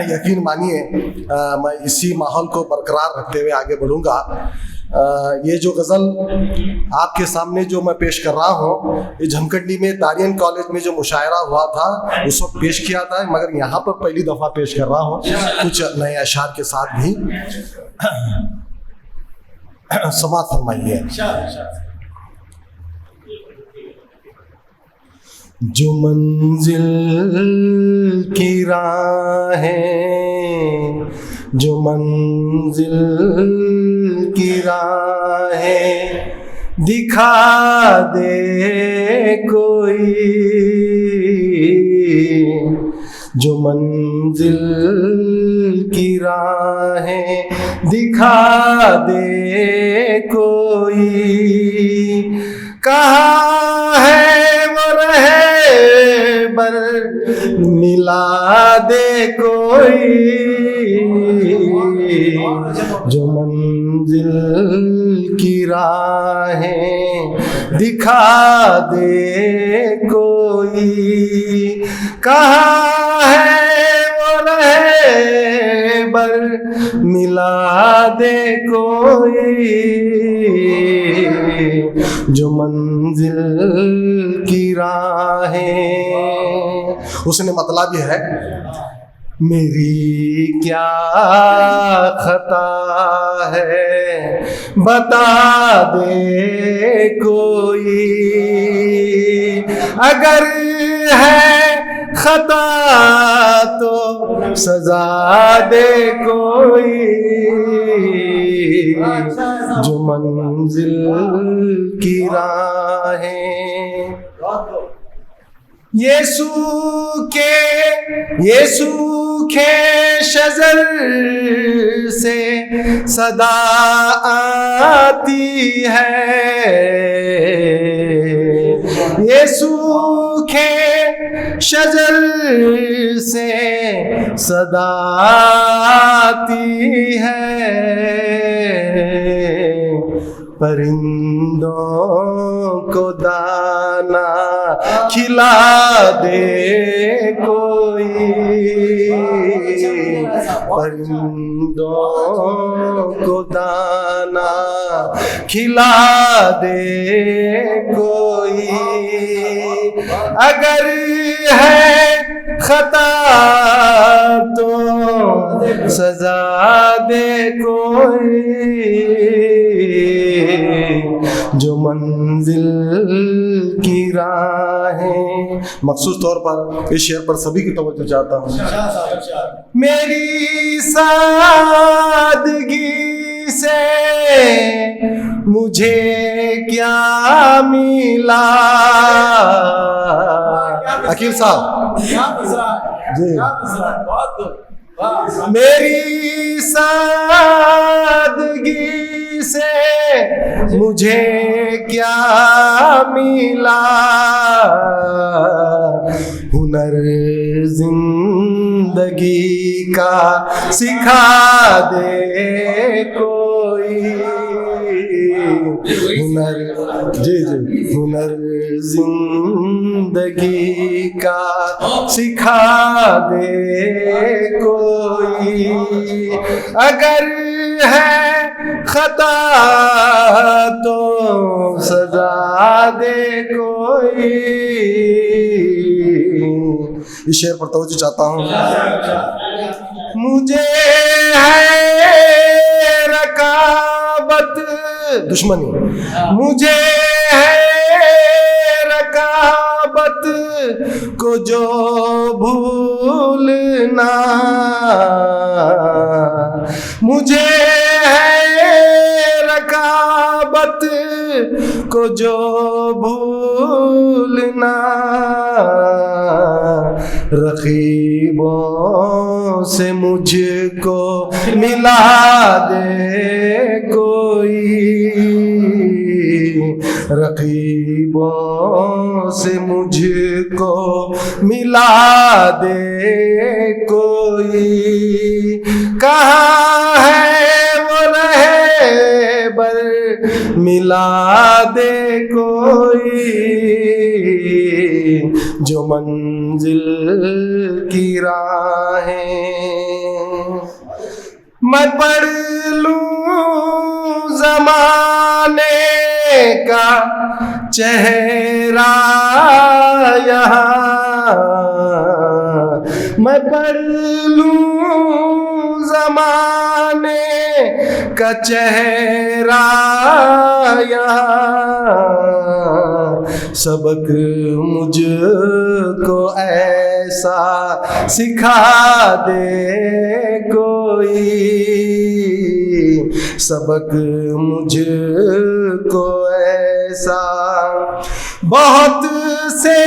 S9: یقین مانیے میں اسی ماحول کو برقرار رکھتے ہوئے آگے بڑھوں گا. یہ جو غزل آپ کے سامنے جو میں پیش کر رہا ہوں، یہ جھمکنڈی میں تارین کالج میں جو مشاعرہ ہوا تھا اس وقت پیش کیا تھا، مگر یہاں پر پہلی دفعہ پیش کر رہا ہوں کچھ نئے اشعار کے ساتھ بھی. سماعت فرمائیے. جو منزل کی راہیں، جو منزل کی راہیں دکھا دے کوئی، جو منزل کی راہیں دکھا دے کوئی، کہاں ہے وہ رہے بر ملا دے کوئی، جو منزل کی راہیں دکھا دے کوئی، کہاں ہے وہ رہے بر ملا دے کوئی، جو منزل کی راہیں. اس نے مطلب یہ ہے، میری کیا خطا ہے بتا دے کوئی، اگر ہے خطا تو سزا دے کوئی، جو منزل کی راہیں یسوع کے شجر سے صدا آتی ہے، یسوع کے شجر سے صدا آتی ہے، پرندوں کو دانا کھلا دے کوئی، پرندوں کو دانا کھلا دے کوئی، اگر ہے خطا تو سزا دے کوئی، جو منزل کی راہیں، مخصوص طور پر اس شعر پر سبھی کی توجہ چاہتا ہوں، میری سادگی سے مجھے کیا ملا، عقیل صاحب جی، میری سادگی سے مجھے کیا ملا، ہنر زندگی کا سکھا دے کوئی، ہنر جی ہنر زندگی کا سکھا دے کوئی، اگر ہے خطا تو سزا دے کوئی، اس شعر پر توجہ چاہتا ہوں، مجھے ہے رکابت دشمنی، مجھے ہے رکابت کو جو بھولنا، مجھے ہے رکابت کو جو بھولنا، رقیبوں سے مجھ کو ملا دے کوئی، رقیبوں سے مجھ کو ملا دے کوئی، کہاں ہے وہ رہبر ملا دے کوئی، جو منزل کی راہیں میں پڑھ لوں زمانے کا چہرہ یہاں، میں پڑھ لوں زمانے کا چہرہ یہاں، سبق مجھ کو ایسا سکھا دے کوئی، سبق مجھ کو ایسا، بہت سے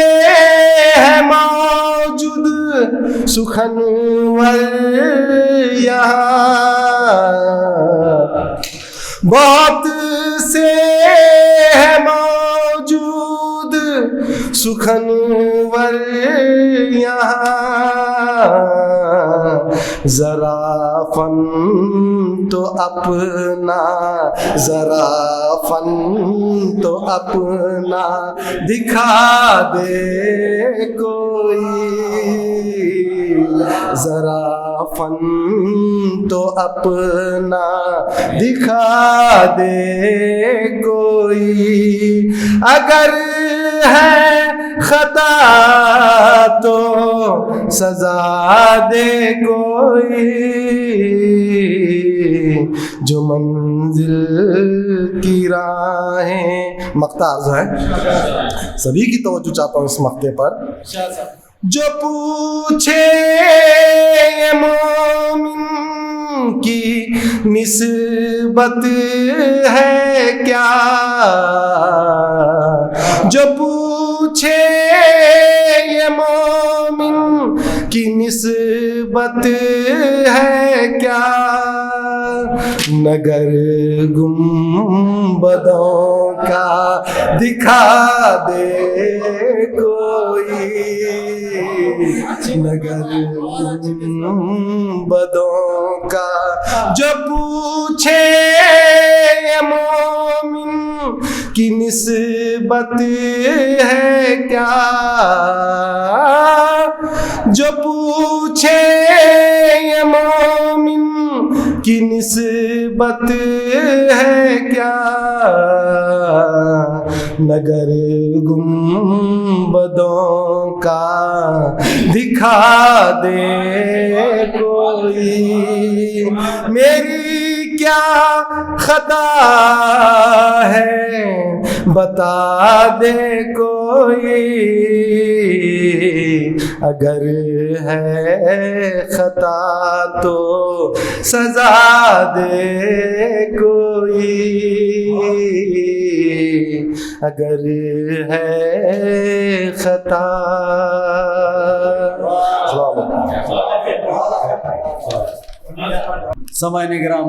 S9: ہے موجود سخنور یہاں، بہت سے ہے موجود سخنور یہاں، ذرا فن تو اپنا، ذرا فن تو اپنا دکھا دے کوئی، ذرا فن تو اپنا دکھا دے کوئی، اگر ہے خطا تو سزا دے کوئی، جو منزل کی راہیں، مقطع عرض ہے، سبھی کی توجہ چاہتا ہوں اس مقطع پر، جو پوچھے یہ مومن کی نسبت ہے کیا، جو پوچھے یہ مومن کی نسبت ہے کیا، نگر گنبدوں کا دکھا دے کوئی، نگر گنبدوں کا جو پوچھے مومن کی نسبت ہے کیا، جو پوچھے یہ مومن کی نسبت ہے کیا، نگر گنبدوں کا دکھا دے کوئی، میری کیا خطا ہے بتا دے کوئی، اگر ہے خطا تو سزا دے کوئی، اگر ہے خطا۔
S4: سامعین کرام،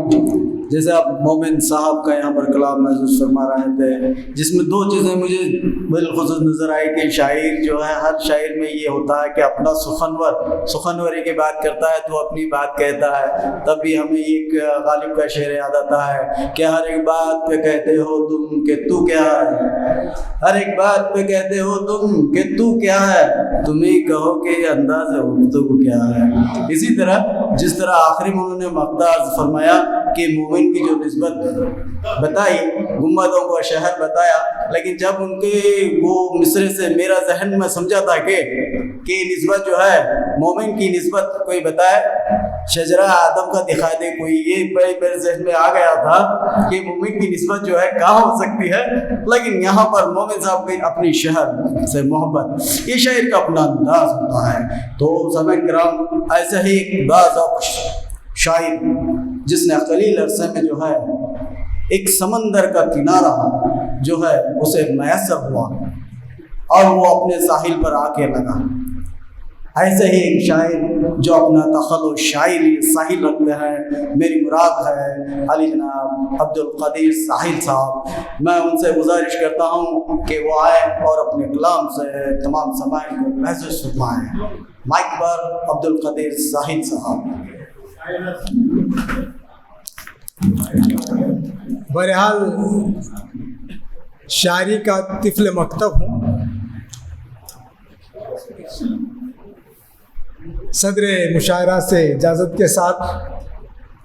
S4: جیسے آپ مومن صاحب کا یہاں پر کلام محسوس فرما رہے تھے، جس میں دو چیزیں مجھے بالخصوص نظر آئی کہ شاعر جو ہے، ہر شاعر میں یہ ہوتا ہے کہ اپنا سخنوری کی بات کرتا ہے تو اپنی بات کہتا ہے۔ تب بھی ہمیں ایک غالب کا شعر یاد آتا ہے کہ ہر ایک بات پہ کہتے ہو تم کہ تو کیا ہے، ہر ایک بات پہ کہتے ہو تم کہ تو کیا ہے، تم ہی کہو کہ انداز گفتگو کیا ہے۔ اسی طرح جس طرح آخری میں انہوں نے مقدار فرمایا کہ مومن کی جو نسبت بتائی، گنبدوں کا شہر بتایا، لیکن جب ان کے وہ مصرے سے میرا ذہن میں سمجھا تھا کہ نسبت جو ہے مومن کی نسبت کوئی بتائے، شجرہ آدم کا دکھا دے کوئی، یہ میرے ذہن میں آ گیا تھا کہ مومن کی نسبت جو ہے کہاں ہو سکتی ہے، لیکن یہاں پر مومن صاحب کی اپنی شہر سے محبت، یہ شاعر کا اپنا انداز ہوتا ہے۔ تو سامعین کرام، ایسے ہی ایک بعض شاعر جس نے قلیل عرصے میں جو ہے ایک سمندر کا کنارہ جو ہے اسے میسر ہوا اور وہ اپنے ساحل پر آ کے لگا، ایسے ہی ایک شاعر جو اپنا تخلق شاعری ساحل رکھتے ہیں، میری مراد ہے علی جناب عبدالقدیر ساحل صاحب۔ میں ان سے گزارش کرتا ہوں کہ وہ آئیں اور اپنے کلام سے تمام سامعین کو محسوس فرمائیں۔ مائک پر عبدالقدیر ساحل صاحب۔
S1: بہرحال شاعری کا طفل مکتب ہوں، صدر مشاعرہ سے اجازت کے ساتھ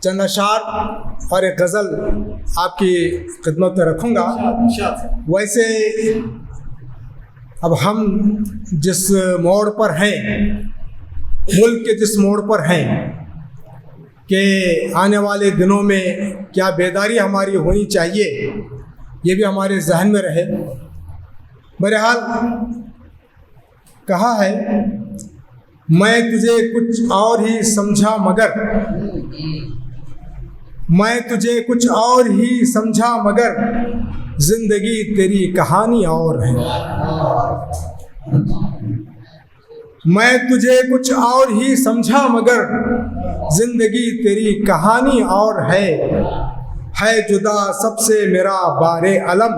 S1: چند اشعار اور ایک غزل آپ کی خدمت میں رکھوں گا۔ ویسے اب ہم جس موڑ پر ہیں، ملک کے جس موڑ پر ہیں کہ آنے والے دنوں میں کیا بیداری ہماری ہونی چاہیے، یہ بھی ہمارے ذہن میں رہے۔ بہرحال کہا ہے، میں تجھے کچھ اور ہی سمجھا مگر، میں تجھے کچھ اور ہی سمجھا مگر، زندگی تیری کہانی اور ہے۔ میں تجھے کچھ اور ہی سمجھا مگر، زندگی تیری کہانی اور ہے جدا سب سے میرا بار علم،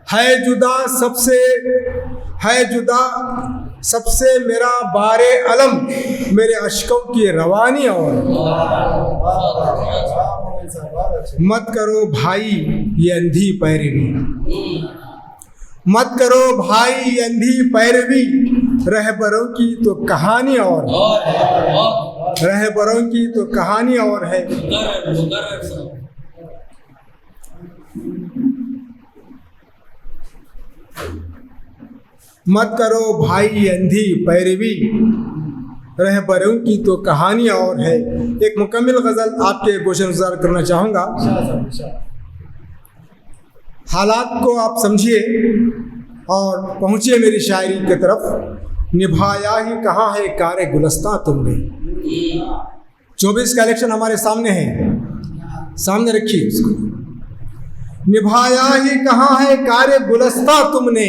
S1: ہے جدا سب سے میرا بار علم، میرے اشکوں کی روانی اور۔ مت کرو بھائی یہ اندھی پیروی، مت کرو بھائی یہ اندھی پیروی، رہبروں کی تو کہانی اور، رہبروں کی تو کہانی اور ہے۔ مت کرو بھائی اندھی پیروی، رہبروں کی تو کہانی اور ہے۔ ایک مکمل غزل آپ کے گوشے گزار کرنا چاہوں گا۔ حالات کو آپ سمجھیے اور پہنچیے میری شاعری کی طرف۔ نبھایا ہی کہاں ہے کار گلستہ تم نے، 24 کا الیکشن ہمارے سامنے ہے، سامنے رکھیے اس کو۔ نبھایا ہی کہاں ہے کار گلستہ تم نے،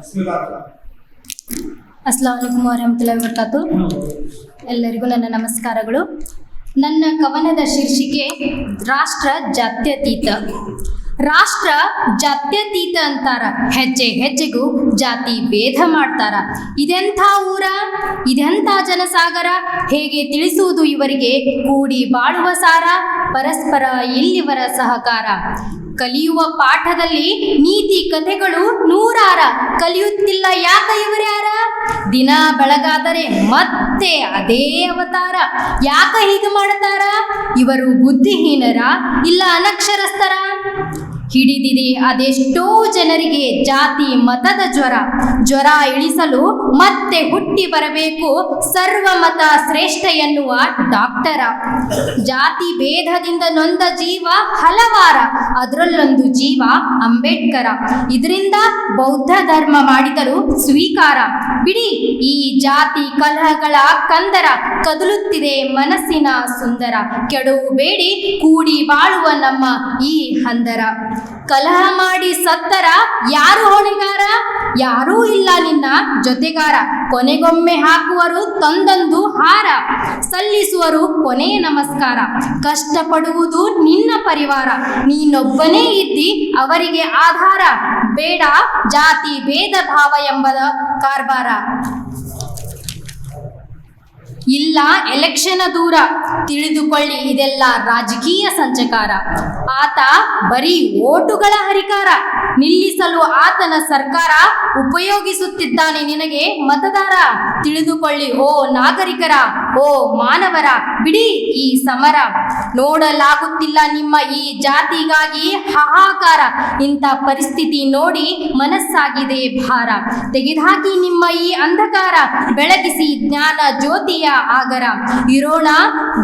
S10: ಅಸ್ಸಲಾಮು ಅಲೈಕುಂ ವರಹಮತುಲ್ಲಾಹಿ ವಬರಕಾತು. ಎಲ್ಲರಿಗೂ ನನ್ನ ನಮಸ್ಕಾರಗಳು. ನನ್ನ ಕವನದ ಶೀರ್ಷಿಕೆ ರಾಷ್ಟ್ರ ಜಾತ್ಯತೀತ. ರಾಷ್ಟ್ರ ಜಾತ್ಯತೀತ ಅಂತಾರ, ಹೆಜ್ಜೆ ಹೆಜ್ಜೆಗೂ ಜಾತಿ ಭೇದ ಮಾಡ್ತಾರ. ಇದೆಂಥ ಊರ, ಇದೆಂಥ ಜನಸಾಗರ, ಹೇಗೆ ತಿಳಿಸುವುದು ಇವರಿಗೆ ಕೂಡಿ ಬಾಳುವ ಸಾರ, ಪರಸ್ಪರ ಇಲ್ಲಿವರ ಸಹಕಾರ. ಕಲಿಯುವ ಪಾಠದಲ್ಲಿ ನೀತಿ ಕಥೆಗಳು ನೂರಾರ, ಕಲಿಯುತ್ತಿಲ್ಲ ಯಾಕ ಇವರ್ಯಾರ, ದಿನ ಬೆಳಗಾದರೆ ಮತ್ತೆ ಅದೇ ಅವತಾರ. ಯಾಕ ಹೀಗೆ ಮಾಡ್ತಾರ, ಇವರು ಬುದ್ಧಿಹೀನರ ಇಲ್ಲ ಅನಕ್ಷರಸ್ಥರ. ಹಿಡಿದಿದೆ ಅದೆಷ್ಟೋ ಜನರಿಗೆ ಜಾತಿ ಮತದ ಜ್ವರ, ಜ್ವರ ಇಳಿಸಲು ಮತ್ತೆ ಹುಟ್ಟಿ ಬರಬೇಕು ಸರ್ವಮತ ಶ್ರೇಷ್ಠ ಎನ್ನುವ ಡಾಕ್ಟರ. ಜಾತಿ ಭೇದದಿಂದ ನೊಂದ ಜೀವ ಹಲವಾರ, ಅದರಲ್ಲೊಂದು ಜೀವ ಅಂಬೇಡ್ಕರ. ಇದರಿಂದ ಬೌದ್ಧ ಧರ್ಮ ಮಾಡಿದರು ಸ್ವೀಕಾರ. ಬಿಡಿ ಈ ಜಾತಿ ಕಲಹಗಳ ಕಂದರ, ಕದಲುತ್ತಿದೆ ಮನಸ್ಸಿನ ಸುಂದರ. ಕೆಡವಬೇಡಿ ಕೂಡಿ ಬಾಳುವ ನಮ್ಮ ಈ ಹಂದರ. ಕಲಹ ಮಾಡಿ ಸತ್ತರ ಯಾರು ಹೊಣೆಗಾರ, ಯಾರೂ ಇಲ್ಲ ನಿನ್ನ ಜೊತೆಗಾರ. ಕೊನೆಗೊಮ್ಮೆ ಹಾಕುವರು ತಂದೊಂದು ಹಾರ, ಸಲ್ಲಿಸುವರು ಕೊನೆಯ ನಮಸ್ಕಾರ. ಕಷ್ಟಪಡುವುದು ನಿನ್ನ ಪರಿವಾರ, ನೀನೊಬ್ಬನೇ ಇದ್ದಿ ಅವರಿಗೆ ಆಧಾರ. ಬೇಡ ಜಾತಿ ಭೇದ ಭಾವ ಎಂಬದ ಕಾರ್ಬಾರ. ಇಲ್ಲ ಎಲೆಕ್ಷನ್ ದೂರ, ತಿಳಿದುಕೊಳ್ಳಿ ಇದೆಲ್ಲ ರಾಜಕೀಯ ಸಂಚಕಾರ. ಆತ ಬರೀ ಓಟುಗಳ ಹರಿಕಾರ, ನಿಲ್ಲಿಸಲು ಆತನ ಸರ್ಕಾರ ಉಪಯೋಗಿಸುತ್ತಿದ್ದಾನೆ ನಿನಗೆ ಮತದಾರ. ತಿಳಿದುಕೊಳ್ಳಿ ಓ ನಾಗರಿಕರ, ಓ ಮಾನವರ, ಬಿಡಿ ಈ ಸಮರ. ನೋಡಲಾಗುತ್ತಿಲ್ಲ ನಿಮ್ಮ ಈ ಜಾತಿಗಾಗಿ ಹಾಹಾಕಾರ, ಇಂಥ ಪರಿಸ್ಥಿತಿ ನೋಡಿ ಮನಸ್ಸಾಗಿದೆ ಭಾರ. ತೆಗೆದುಹಾಕಿ ನಿಮ್ಮ ಈ ಅಂಧಕಾರ, ಬೆಳಗಿಸಿ ಜ್ಞಾನ ಜ್ಯೋತಿಯ ಆಗರ. ಇರೋಣ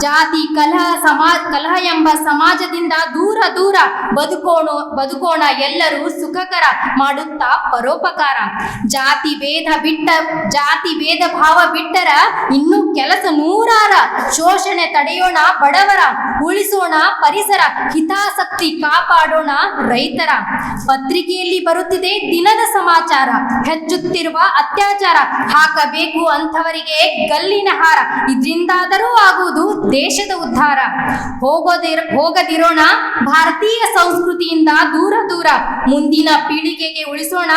S10: ಜಾತಿ ಕಲಹ ಎಂಬ ಸಮಾಜದಿಂದ ದೂರ ದೂರ, ಬದುಕೋಣ ಎಲ್ಲರೂ ಸುಖಕರ, ಮಾಡುತ್ತಾ ಪರೋಪಕಾರ. ಜಾತಿ ಭೇದ ಭಾವ ಬಿಟ್ಟರ ಇನ್ನೂ ಕೆಲಸ ನೂರಾರ. ಶೋಷಣೆ ತಡೆಯೋಣ ಬಡವರ, ಉಳಿಸೋಣ ಪರಿಸರ, ಹಿತಾಸಕ್ತಿ ಕಾಪಾಡೋಣ ರೈತರ. ಪತ್ರಿಕೆಯಲ್ಲಿ ಬರುತ್ತಿದೆ ದಿನದ ಸಮಾಚಾರ, ಹೆಚ್ಚುತ್ತಿರುವ ಅತ್ಯಾಚಾರ. ಹಾಕಬೇಕು ಅಂಥವರಿಗೆ ಗಲ್ಲಿನ ಹಾರ, ಇದರಿಂದಾದರೂ ಆಗುವುದು ದೇಶದ ಉದ್ಧಾರ. ಹೋಗದಿರೋಣ ಭಾರತೀಯ ಸಂಸ್ಕೃತಿಯಿಂದ ದೂರ ದೂರ, ಮುಂದಿನ ಪೀಳಿಗೆಗೆ ಉಳಿಸೋಣ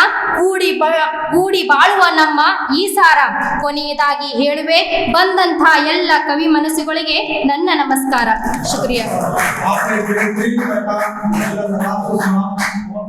S10: ಕೂಡಿ ಬಾಳುವ ನಮ್ಮ ಈ ಸಾರ. ಕೊನೆಯದಾಗಿ ಹೇಳುವೆ ಬಂದಂಥ ಎಲ್ಲ ಕವಿ ಮನಸ್ಸುಗಳಿಗೆ ನನ್ನ ನಮಸ್ಕಾರ. ಶುಕ್ರಿಯಾ.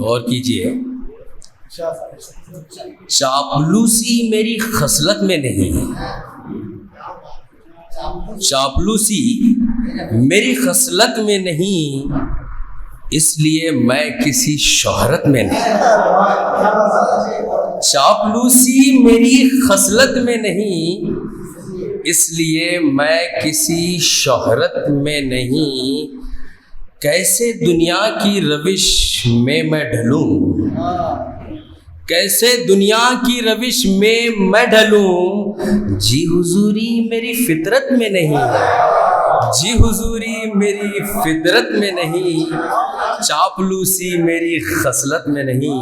S11: غور کیجیے، چاپلوسی میری خصلت میں نہیں، چاپلوسی میری خصلت میں نہیں، اس لیے میں کسی شہرت میں نہیں، چاپلوسی میری خصلت میں نہیں، اس لیے میں کسی شہرت میں نہیں، کیسے دنیا کی روش میں ڈھلوں، کیسے دنیا کی روش میں ڈھلوں، جی حضوری میری فطرت میں نہیں، جی حضوری میری فطرت میں نہیں، چاپلوسی میری خصلت میں نہیں۔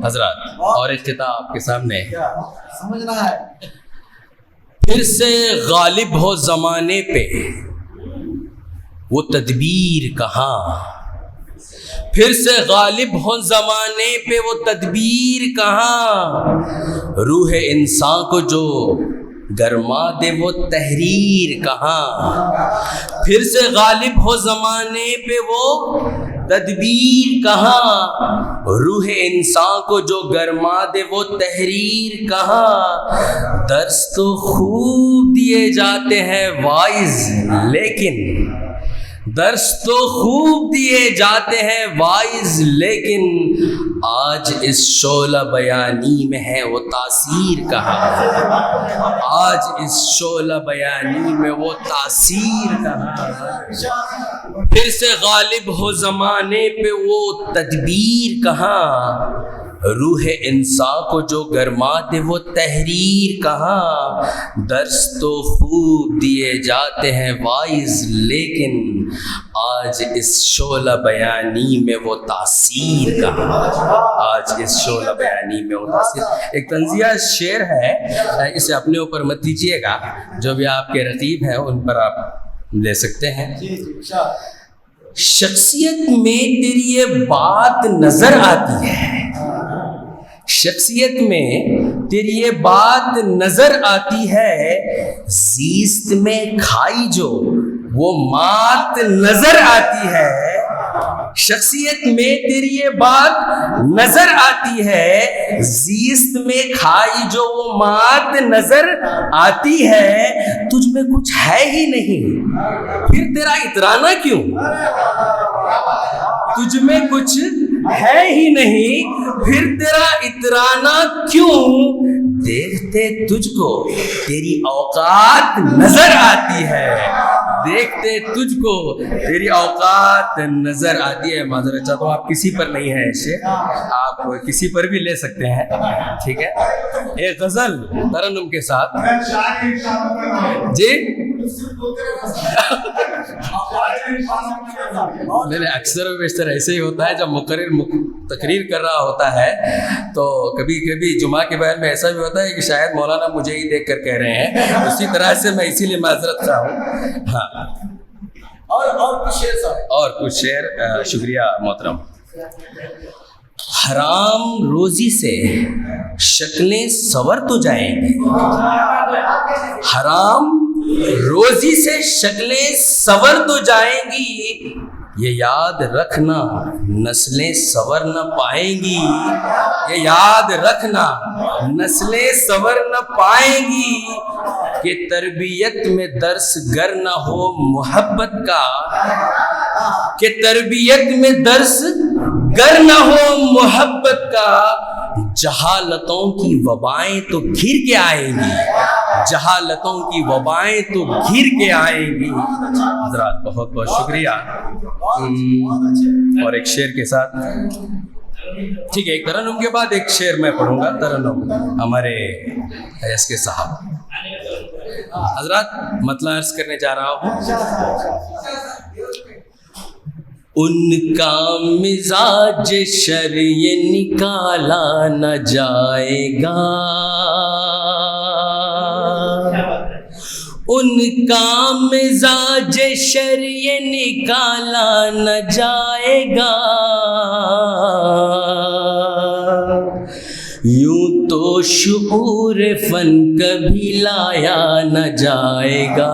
S11: حضرات اور ایک خطاب کے سامنے،
S8: سمجھنا ہے،
S11: پھر سے غالب ہو زمانے پہ وہ تدبیر کہاں، پھر سے غالب ہو زمانے پہ وہ تدبیر کہاں، روح انسان کو جو گرما دے وہ تحریر کہاں، پھر سے غالب ہو زمانے پہ وہ تدبیر کہاں، روح انسان کو جو گرما دے وہ تحریر کہاں، درس تو خوب دیے جاتے ہیں وائز، لیکن درس تو خوب دیے جاتے ہیں وائز، لیکن آج اس شعلہ بیانی میں ہے وہ تاثیر کہاں، آج اس شعلہ بیانی میں وہ تاثیر کہاں، پھر سے غالب ہو زمانے پہ وہ تدبیر کہاں، روح انسان کو جو گرما دے وہ تحریر کہاں، درس تو خوب دیے جاتے ہیں وائز، لیکن آج اس شعلہ بیانی میں وہ تاثیر کہاں، آج اس شعلہ بیانی میں وہ تاثیر۔ ایک طنزیہ شعر ہے، اسے اپنے اوپر مت لیجیے گا، جو بھی آپ کے رقیب ہیں ان پر آپ لے سکتے ہیں۔ شخصیت میں تیری یہ بات نظر آتی ہے، شخصیت میں تیری یہ بات نظر آتی ہے، زیست میں کھائی جو وہ مات نظر آتی ہے، شخصیت میں تیری یہ بات نظر آتی ہے، زیست میں کھائی جو وہ مات نظر آتی ہے، تجھ میں کچھ ہے ہی نہیں پھر تیرا اترانا کیوں، تجھ میں کچھ ہے ہی نہیں پھر تیرا اترانا کیوں، دیکھتے تجھ کو تیری اوقات نظر آتی ہے، دیکھتے تجھ کو تیری اوقات نظر آتی ہے۔ معذرت چاہتا ہوں، آپ کسی پر نہیں ہیں ایسے، آپ کسی پر بھی لے سکتے ہیں، ٹھیک ہے۔ ایک غزل ترنم کے ساتھ جی نہیں، اکثر و بیشتر ایسے ہی ہوتا ہے، جب مقرر تقریر کر رہا ہوتا ہے تو کبھی کبھی جمعہ کے بیان میں ایسا بھی ہوتا ہے کہ شاید مولانا مجھے ہی دیکھ کر کہہ رہے ہیں، اسی طرح سے میں اسی لیے معذرت خواہ ہوں۔ ہاں، اور کچھ شعر۔ شکریہ محترم۔ حرام روزی سے شکلیں سنور تو جائیں گی، حرام روزی سے شکلیں سنور تو جائیں گی، یہ یاد رکھنا نسلیں سنور نہ پائیں گی، یہ یاد رکھنا نسلیں سنور نہ پائیں گی، کہ تربیت میں درس گر نہ ہو محبت کا، کہ تربیت میں درس گر نہ ہو محبت کا، جہالتوں کی وبائیں تو گھر کے آئیں گی، جہالتوں کی وبائیں تو گھر کے آئیں گی۔ حضرات بہت بہت شکریہ۔ اور ایک شعر کے ساتھ، ٹھیک ہے، ایک ترنم کے بعد ایک شعر میں پڑھوں گا، ترنم ہمارے ایس کے صاحب۔ حضرات مطلع عرض کرنے جا رہا ہوں۔ ان کا مزاج شر یہ نکالا نہ جائے گا، ان کا مزاج شر یہ نکالا نہ جائے گا، یوں تو شعور فن کبھی لایا نہ جائے گا،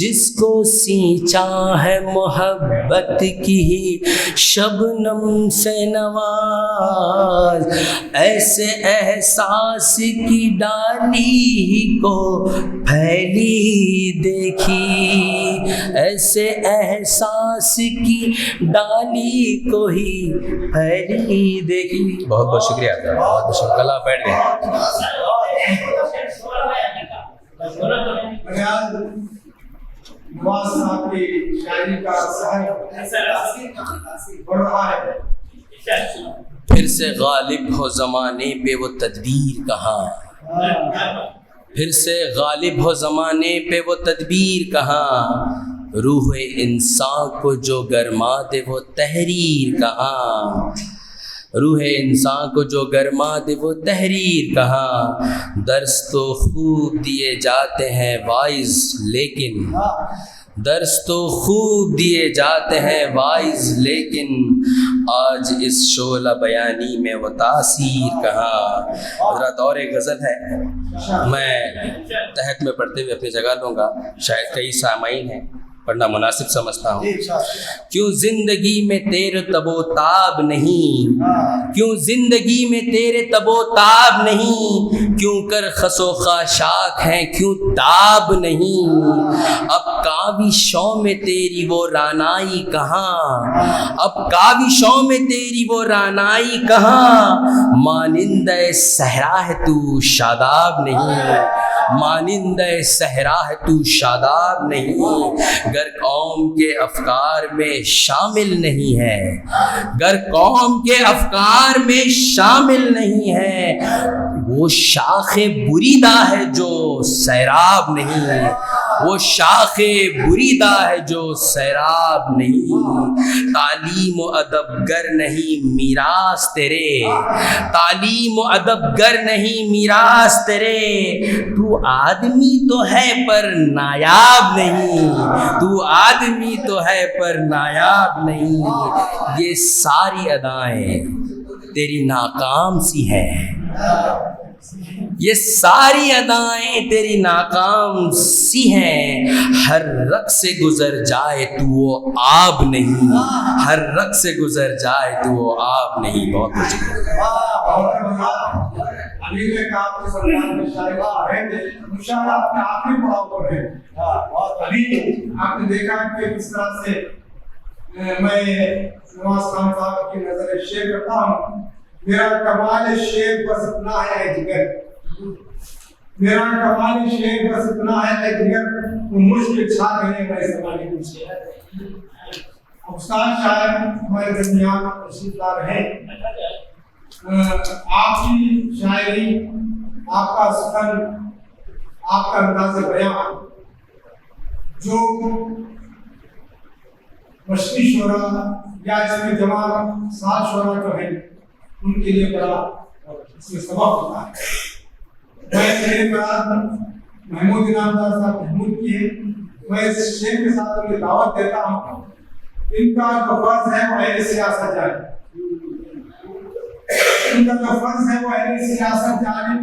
S11: جس کو سینچا ہے محبت کی ہی شبنم سے نواز، ایسے احساس کی ڈالی کو پھیلی دیکھی، ایسے احساس کی ڈالی کو ہی پھیلی دیکھی۔ بہت بہت شکریہ، بہت بہت شکریہ، اللہ بیٹھ گئے۔
S1: نواز صاحب کی شاعری کا اثر بڑھ رہا ہے۔
S11: پھر سے غالب ہو زمانے پہ وہ تدبیر کہاں، پھر سے غالب ہو زمانے پہ وہ تدبیر کہاں، روح انسان کو جو گرما دے وہ تحریر کہاں، روح انسان کو جو گرما دے وہ تحریر کہاں۔ درس تو خوب دیے جاتے ہیں وائز لیکن، درس تو خوب دیے جاتے ہیں وائز لیکن، آج اس شعلہ بیانی میں وہ تاثیر کہاں۔ حضرات اور ایک غزل ہے، میں تحت میں پڑھتے ہوئے اپنی جگہ لوں گا، شاید کئی سامعین ہیں، پڑھنا مناسب سمجھتا ہوں۔ کیوں زندگی میں تیرے تب و تاب نہیں، کیوں زندگی میں تیرے تب و تاب نہیں، کیوں کر خس و خاشاک ہیں کیوں تاب نہیں، اب کاوشوں میں تیری وہ رانائی کہاں، اب کاوشوں میں تیری وہ رانائی کہاں، مانند صحرا ہے تو شاداب نہیں، مانند صحرا ہے تو شاداب نہیں، گر قوم کے افکار میں شامل نہیں ہے، گر قوم کے افکار میں شامل نہیں ہے، وہ شاخ بریدہ ہے جو سیراب نہیں، وہ شاخ بریدہ ہے جو سیراب نہیں، تعلیم و ادب گر نہیں میراث تیرے، تعلیم و ادب گر نہیں میراث تیرے، تو آدمی تو ہے پر نایاب نہیں، تو آدمی تو ہے پر نایاب نہیں، یہ ساری ادائیں تیری ناکام سی ہیں، یہ ساری ادائیں تیری ناکام سی ہیں، ہر رگ سے گزر جائے تو وہ آب نہیں، ہر رگ سے گزر جائے تو وہ آب نہیں۔ بہت
S1: علی نے کہا کہ سرکار نے شاعری ہے مشاعرہ اپنے آپ میں پڑھا ہوا ہے۔ علی آپ نے دیکھا کہ کس طرح سے میں نواز خان صاحب کی نظر شیئر کرتا ہوں، میرا کمال شعر بس اتنا ہے اے جگر، میرا کمال شعر بس اتنا ہے اے جگر، وہ مجھ پہ چھا رہے میں زمانے پیچھے۔ استاد شاعر ہمارے درمیان تشریف لا رہے ہیں، آپ کی شاعری، آپ کا سخن، آپ کا انداز بیان جو مشرقی شعراء یا اس میں جوان سات شعراء جو ہیں ان کے لیے بڑا اس میں سبق ہوتا ہے۔ میں میرے براد محمود انعامدار صاحب محمود کی ہے، میں اس شعر کے ساتھ انہیں دعوت دیتا ہوں، ان کا جو فرض ہے وہ اہل سیاست جائے، ان کا جو فرض ہے وہ اہل سیاست جانے،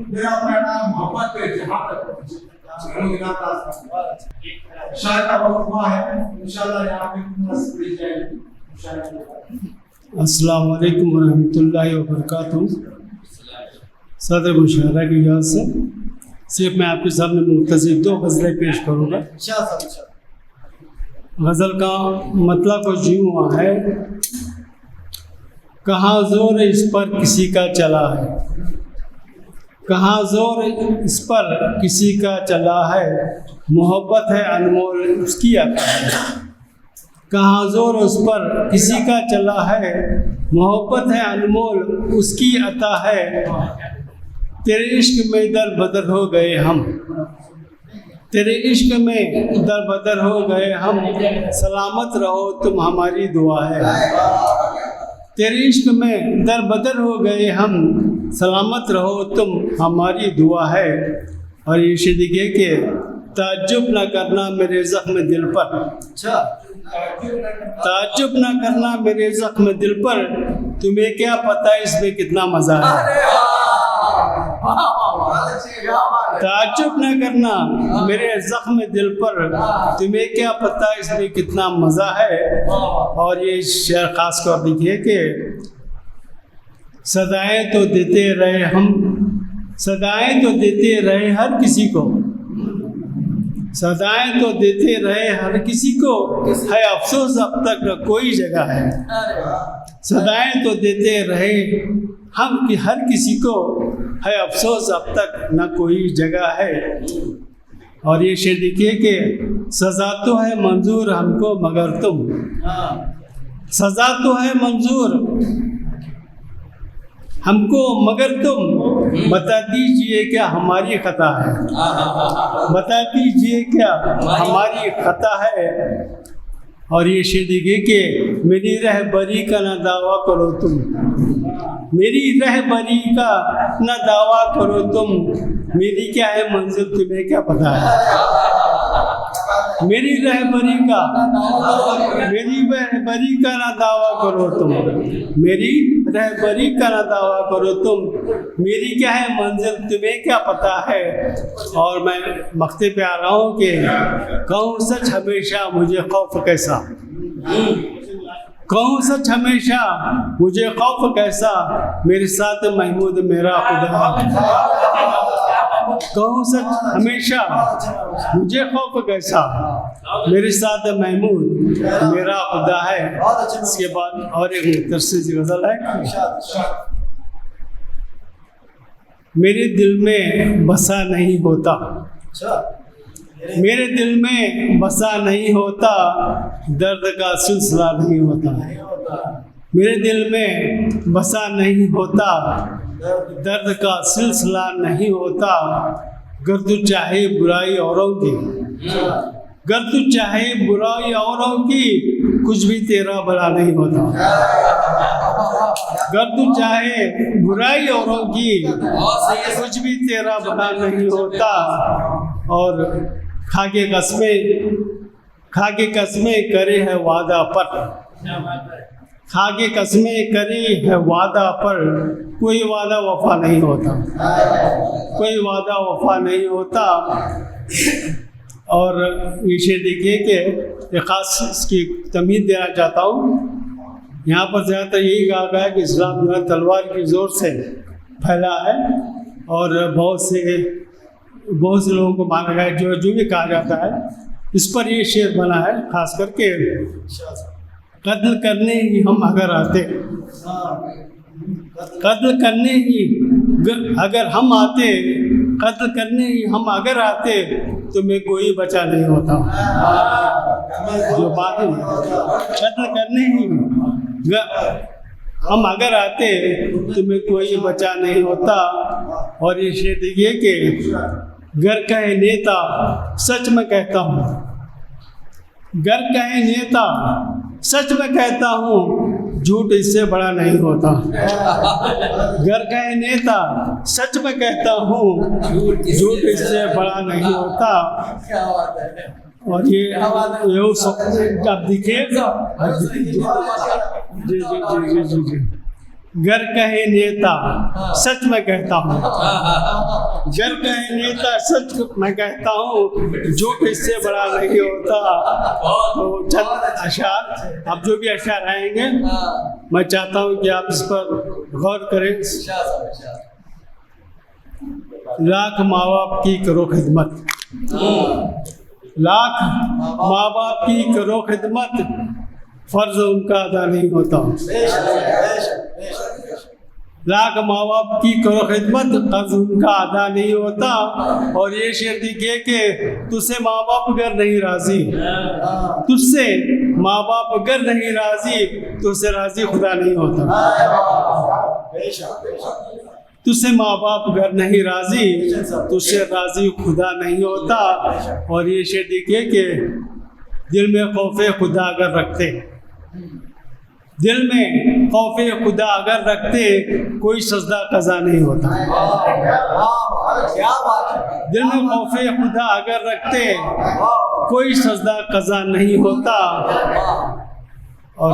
S1: میرا پیغام محبت پہ جہاں تک پہنچے۔ محمود انعامدار صاحب شاعر کا وقت ہوا ہے، انشاءاللہ یہاں پہ مناسب دی جائے گی۔
S12: السلام علیکم ورحمۃ اللہ وبرکاتہ۔ صدر مشاعرہ کی اجازت سے صرف میں آپ کے سامنے مختصر دو غزلیں پیش کروں گا۔ غزل کا مطلب کچھ یوں ہوا ہے، کہاں زور اس پر کسی کا چلا ہے، کہاں زور اس پر کسی کا چلا ہے، محبت ہے انمول اس کی عطا ہے، کہاں زور اس پر کسی کا چلا ہے، محبت ہے انمول اس کی عطا ہے، تیرے عشق میں در بدر ہو گئے ہم، تیرے عشق میں در بدر ہو گئے ہم، سلامت رہو تم ہماری دعا ہے، تیرے عشق میں در بدر ہو گئے ہم، سلامت رہو تم ہماری دعا ہے۔ اور یہ شدگے کہ تعجب نہ کرنا میرے زخم دل پر، تعجب نہ کرنا میرے زخم دل پر، تمہیں کیا پتہ اس میں کتنا مزہ ہے، تعجب نہ کرنا میرے زخم دل پر، تمہیں کیا پتہ اس میں کتنا مزہ ہے۔ اور یہ شعر خاص کر دیکھیے کہ صدائیں تو دیتے رہے ہم، صدائیں تو دیتے رہے ہر کسی کو، صدائیں تو دیتے رہے ہر کسی کو، ہے افسوس اب تک نہ کوئی جگہ ہے۔ صدائیں تو دیتے رہے ہم کہ ہر کسی کو، ہے افسوس اب تک نہ کوئی جگہ ہے۔ اور یہ شعر دیکھیے کہ سزا تو ہے منظور ہم کو مگر تم، سزا تو ہے منظور ہم کو مگر تم، بتا دیجئے کیا ہماری خطا ہے، بتا دیجئے کیا ہماری خطا ہے۔ اور یہ شعر دیکھیے کہ میری رہبری کا نہ دعویٰ کرو تم، میری رہبری کا نہ دعویٰ کرو تم، میری کیا ہے منزل تمہیں کیا پتہ ہے۔ میری رہبری کا نہ دعویٰ کرو تم، میری رہبری کا نہ دعویٰ کرو تم، میری کیا ہے منزل تمہیں کیا پتہ ہے۔ اور میں مقطع پہ آ رہا ہوں کہ کہوں سچ ہمیشہ مجھے خوف کیسا، کہوں سچ ہمیشہ مجھے خوف کیسا، میرے ساتھ محمود میرا خدا، کہوں سچ ہمیشہ مجھے خوف کیسا، میرے ساتھ محمود میرا خدا ہے۔ اس کے بعد اور ایک مختصر سی غزل ہے، میرے دل میں بسا نہیں ہوتا، میرے دل میں بسا نہیں ہوتا، درد کا سلسلہ نہیں ہوتا، میرے دل میں بسا نہیں ہوتا، درد کا سلسلہ نہیں ہوتا، گر تو چاہے برائی اوروں کی، گر تو چاہے برائی اوروں کی، کچھ بھی تیرا بھلا نہیں ہوتا، گر تو چاہے برائی اوروں کی، کچھ بھی تیرا بھلا نہیں ہوتا۔ اور کھا کے قسمیں کرے ہے وعدہ پر، کھا کے قسمیں کری ہے وعدہ پر، کوئی وعدہ وفا نہیں ہوتا، کوئی وعدہ وفا نہیں ہوتا۔ اور یہ شعر دیکھیے کہ ایک خاص اس کی تمہید دینا چاہتا ہوں، یہاں پر زیادہ تر یہی کہا گیا ہے کہ اسلام جو ہے تلوار کی زور سے پھیلا ہے، اور بہت سے لوگوں کو مانا گیا ہے جو بھی کہا جاتا ہے، اس پر یہ شعر بنا ہے، خاص کر کے قتل کرنے ہی ہم اگر آتے، قتل کرنے ہی اگر ہم آتے، قتل کرنے ہی ہم اگر آتے، تمہیں کوئی بچا نہیں ہوتا، جو بات ہے قتل کرنے ہی ہم اگر آتے، تمہیں کوئی بچا نہیں ہوتا۔ اور یہ شعر دیکھیے کہ گر کہے نیتا سچ میں کہتا ہوں، گر کہے نیتا سچ میں کہتا ہوں، جھوٹ اس سے بڑا نہیں ہوتا، گر کہے نیتا سچ میں کہتا ہوں، جھوٹ اس سے بڑا نہیں ہوتا۔ اور یہ آپ دیکھیے جی گر کہے نیتا سچ میں کہتا ہوں، گر کہے نیتا سچ میں کہتا ہوں، جھوٹ اس سے بڑا نہیں ہوتا۔ تو چند اشعار، اب جو بھی اشعار آئیں گے میں چاہتا ہوں کہ آپ اس پر غور کریں۔ لاکھ ماں باپ کی کرو خدمت، لاکھ ماں باپ کی کرو خدمت، فرض ان کا ادا نہیں ہوتا، لاکھ ماں باپ کی کرو خدمت، فرض ان کا ادا نہیں ہوتا۔ اور یہ شعر دیکھیے کہ تجھ سے ماں باپ اگر نہیں راضی، تجھ سے ماں باپ اگر نہیں راضی، تجھ سے راضی خدا نہیں ہوتا، تجھ سے ماں باپ اگر نہیں راضی، تجھ سے راضی خدا نہیں ہوتا۔ اور یہ شعر دیکھیے کہ دل میں خوف خدا اگر رکھتے، دل میں خوف خدا اگر رکھتے، کوئی سجدہ قضا نہیں ہوتا، دل میں خوف خدا اگر رکھتے، کوئی سجدہ قضا نہیں ہوتا۔ اور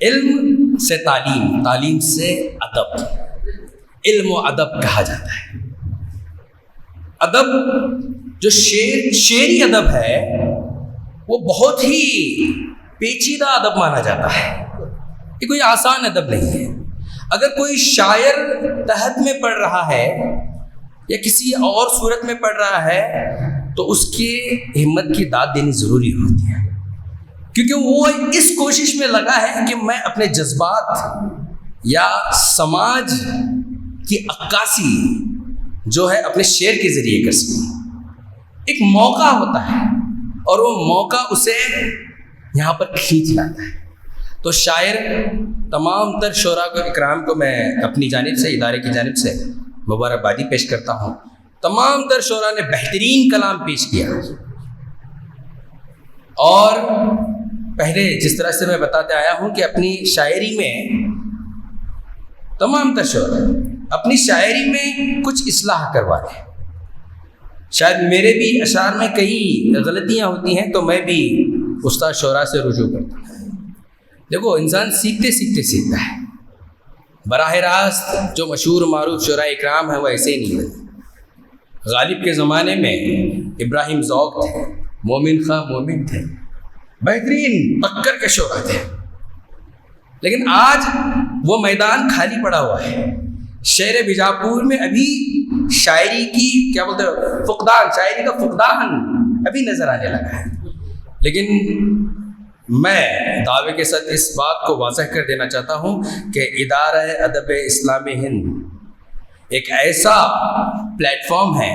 S11: علم سے تعلیم، تعلیم سے ادب، علم و ادب کہا جاتا ہے۔ ادب جو شعری ادب ہے وہ بہت ہی پیچیدہ ادب مانا جاتا ہے، یہ کوئی آسان ادب نہیں ہے۔ اگر کوئی شاعر تحت میں پڑھ رہا ہے یا کسی اور صورت میں پڑھ رہا ہے تو اس کی ہمت کی داد دینی ضروری ہوتی ہے، کیونکہ وہ اس کوشش میں لگا ہے کہ میں اپنے جذبات یا سماج کی عکاسی جو ہے اپنے شعر کے ذریعے کر سکوں۔ ایک موقع ہوتا ہے اور وہ موقع اسے یہاں پر کھینچ لاتا ہے۔ تو شاعر تمام تر شعراء کو اکرام کو میں اپنی جانب سے، ادارے کی جانب سے مبارکبادی پیش کرتا ہوں۔ تمام تر شعراء نے بہترین کلام پیش کیا، اور پہلے جس طرح سے میں بتاتے آیا ہوں کہ اپنی شاعری میں تمام تر شعراء اپنی شاعری میں کچھ اصلاح کروا دیں۔ شاید میرے بھی اشعار میں کئی غلطیاں ہوتی ہیں تو میں بھی استاد شعراء سے رجوع کرتا ہوں۔ دیکھو، انسان سیکھتے سیکھتے سیکھتا ہے، براہ راست جو مشہور معروف شعراء اکرام ہیں وہ ایسے ہی نہیں بنے۔ غالب کے زمانے میں ابراہیم ذوق تھے، مومن خاں مومن تھے، بہترین پکر کے شعراء تھے، لیکن آج وہ میدان خالی پڑا ہوا ہے۔ شہر بیجاپور میں ابھی شاعری کی کیا بولتے ہیں فقدان، شاعری کا فقدان ابھی نظر آنے لگا ہے۔ لیکن میں دعوے کے ساتھ اس بات کو واضح کر دینا چاہتا ہوں کہ ادارہ ادب اسلام ہند ایک ایسا پلیٹ فارم ہے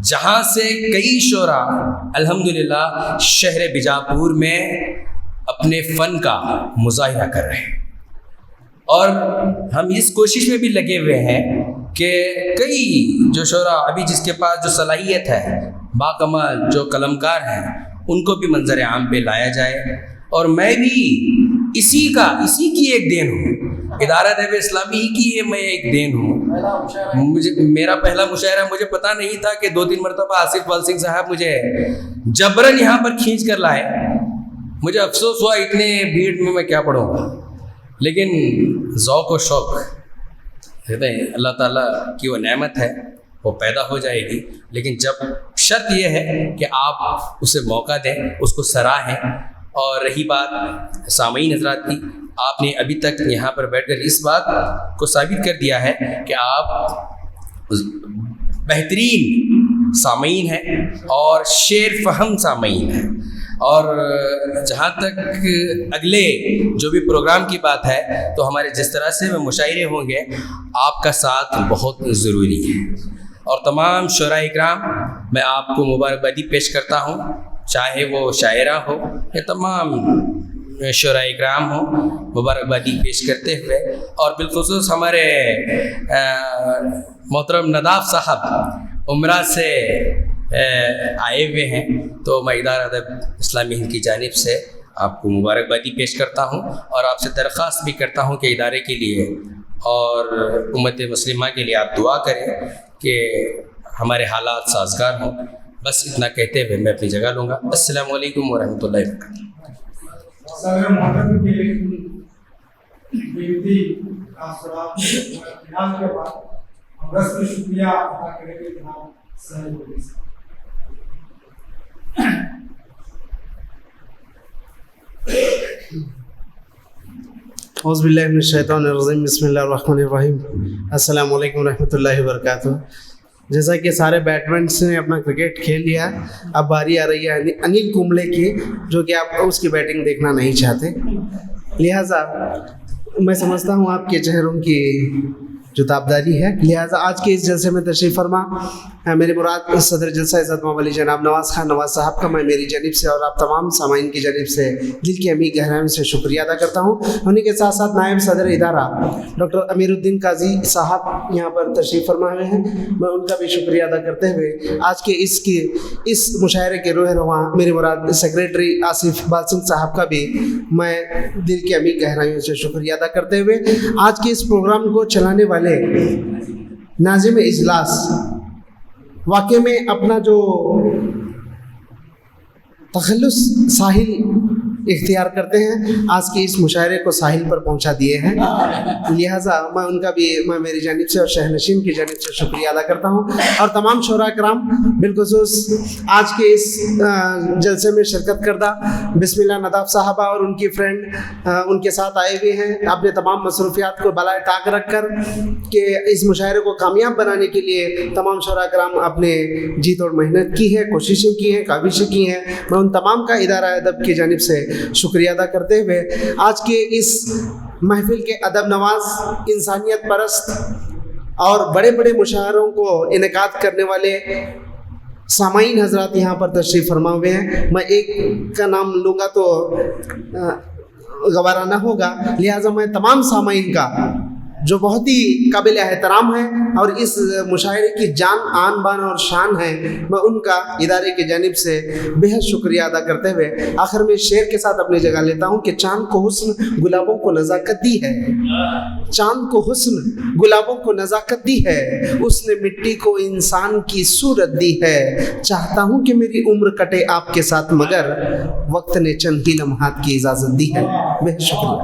S11: جہاں سے کئی شعراء الحمدللہ شہر بیجاپور میں اپنے فن کا مظاہرہ کر رہے ہیں، اور ہم اس کوشش میں بھی لگے ہوئے ہیں کہ کئی جو شعراء ابھی جس کے پاس جو صلاحیت ہے، باکمال جو قلمکار ہیں، ان کو بھی منظر عام پہ لایا جائے۔ اور میں بھی اسی کی ایک دین ہوں، ادارہ ادب اسلامی ہی کی میں ایک دین ہوں۔ میرا پہلا مشاعرہ مجھے پتہ نہیں تھا کہ 2-3 مرتبہ آصف وال سنگھ صاحب مجھے جبرن یہاں پر کھینچ کر لائے۔ مجھے افسوس ہوا اتنے بھیڑ میں کیا پڑھوں گا، لیکن ذوق و شوق کہتے ہیں اللہ تعالیٰ کی وہ نعمت ہے، وہ پیدا ہو جائے گی، لیکن جب شرط یہ ہے کہ آپ اسے موقع دیں، اس کو سراہیں۔ اور رہی بات سامعین حضرات کی، آپ نے ابھی تک یہاں پر بیٹھ کر اس بات کو ثابت کر دیا ہے کہ آپ بہترین سامعین ہیں اور شعر فہم سامعین ہیں۔ اور جہاں تک اگلے جو بھی پروگرام کی بات ہے تو ہمارے جس طرح سے میں مشاعرے ہوں گے، آپ کا ساتھ بہت ضروری ہے۔ اور تمام شعراء اکرام میں آپ کو مبارکبادی پیش کرتا ہوں، چاہے وہ شاعرہ ہو یا تمام شعراء اکرام ہوں، مبارکبادی پیش کرتے ہوئے۔ اور بالخصوص ہمارے محترم نداف صاحب عمرہ سے آئے ہوئے ہیں، تو میں ادارہ ادب اسلامی ہند کی جانب سے آپ کو مبارکبادی پیش کرتا ہوں، اور آپ سے درخواست بھی کرتا ہوں کہ ادارے کے لیے اور امت مسلمہ کے لیے آپ دعا کریں کہ ہمارے حالات سازگار ہوں۔ بس اتنا کہتے ہوئے میں اپنی جگہ لوں گا۔ السلام علیکم ورحمۃ اللہ وبرکاتہ۔
S1: صدر محترم کے قیمتی تاثرات کے بعد ہم رسم شکریہ ادا کریں گے جناب صاحب۔
S12: اعوذ باللہ من الشیطان الرجیم، بسم اللہ الرحمن الرحیم۔ السلام علیکم ورحمۃ اللہ وبرکاتہ۔ جیسا کہ سارے بیٹسمینس نے اپنا کرکٹ کھیل لیا، اب باری آ رہی ہے انل کمبلے کی، جو کہ آپ اس کی بیٹنگ دیکھنا نہیں چاہتے، لہٰذا میں سمجھتا ہوں آپ کے چہروں کی جو تابداری ہے، لہٰذا آج کے اس جلسے میں تشریف فرما میرے مراد صدر جلسہ عزت مآب جناب نواز خان نواز صاحب کا میں میری جانب سے اور آپ تمام سامعین کی جانب سے دل کی عمیق گہرائیوں سے شکریہ ادا کرتا ہوں۔ انہیں کے ساتھ ساتھ نائب صدر ادارہ ڈاکٹر امیر الدین قاضی صاحب یہاں پر تشریف فرما ہوئے ہیں، میں ان کا بھی شکریہ ادا کرتے ہوئے آج کے اس مشاعرے کے روح رواں میرے مراد سیکریٹری آصف بال سنگھ صاحب کا بھی میں دل کی عمیق گہرائیوں سے شکریہ ادا کرتے ہوئے آج کے اس پروگرام کو چلانے والے ناظم اجلاس واقع میں اپنا جو تخلص ساحل
S13: اختیار کرتے ہیں آج کے اس مشاعرے کو ساحل پر پہنچا دیے ہیں، لہٰذا میں ان کا بھی میری جانب سے اور شہنشین کی جانب سے شکریہ ادا کرتا ہوں، اور تمام شعراء کرام بالخصوص آج کے اس جلسے میں شرکت کردہ بسم اللہ نداف صاحبہ اور ان کی فرینڈ ان کے ساتھ آئے ہوئے ہیں اپنے تمام مصروفیات کو بالائے طاق رکھ کر کہ اس مشاعرے کو کامیاب بنانے کے لیے تمام شعراء کرام اپنے جی توڑ محنت کی ہے، کوششیں کی ہیں، کاوشیں کی ہیں۔ میں ان تمام کا ادارہ ادب کی جانب سے شکریہ ادا کرتے ہوئے آج کے اس محفل کے ادب نواز، انسانیت پرست اور بڑے بڑے مشاعروں کو انعقاد کرنے والے سامعین حضرات یہاں پر تشریف فرما ہوئے ہیں، میں ایک کا نام لوں گا تو گوارا نہ ہوگا، لہٰذا میں تمام سامعین کا جو بہت ہی قابل احترام ہے اور اس مشاعرے کی جان آن بان اور شان ہے، میں ان کا ادارے کی جانب سے بہت شکریہ ادا کرتے ہوئے آخر میں شعر کے ساتھ اپنی جگہ لیتا ہوں کہ چاند کو حسن گلابوں کو نزاکت دی ہے، چاند کو حسن گلابوں کو نزاکت دی ہے، اس نے مٹی کو انسان کی صورت دی ہے، چاہتا ہوں کہ میری عمر کٹے آپ کے ساتھ مگر وقت نے چند ہی لمحات کی اجازت دی ہے۔ بہت شکریہ۔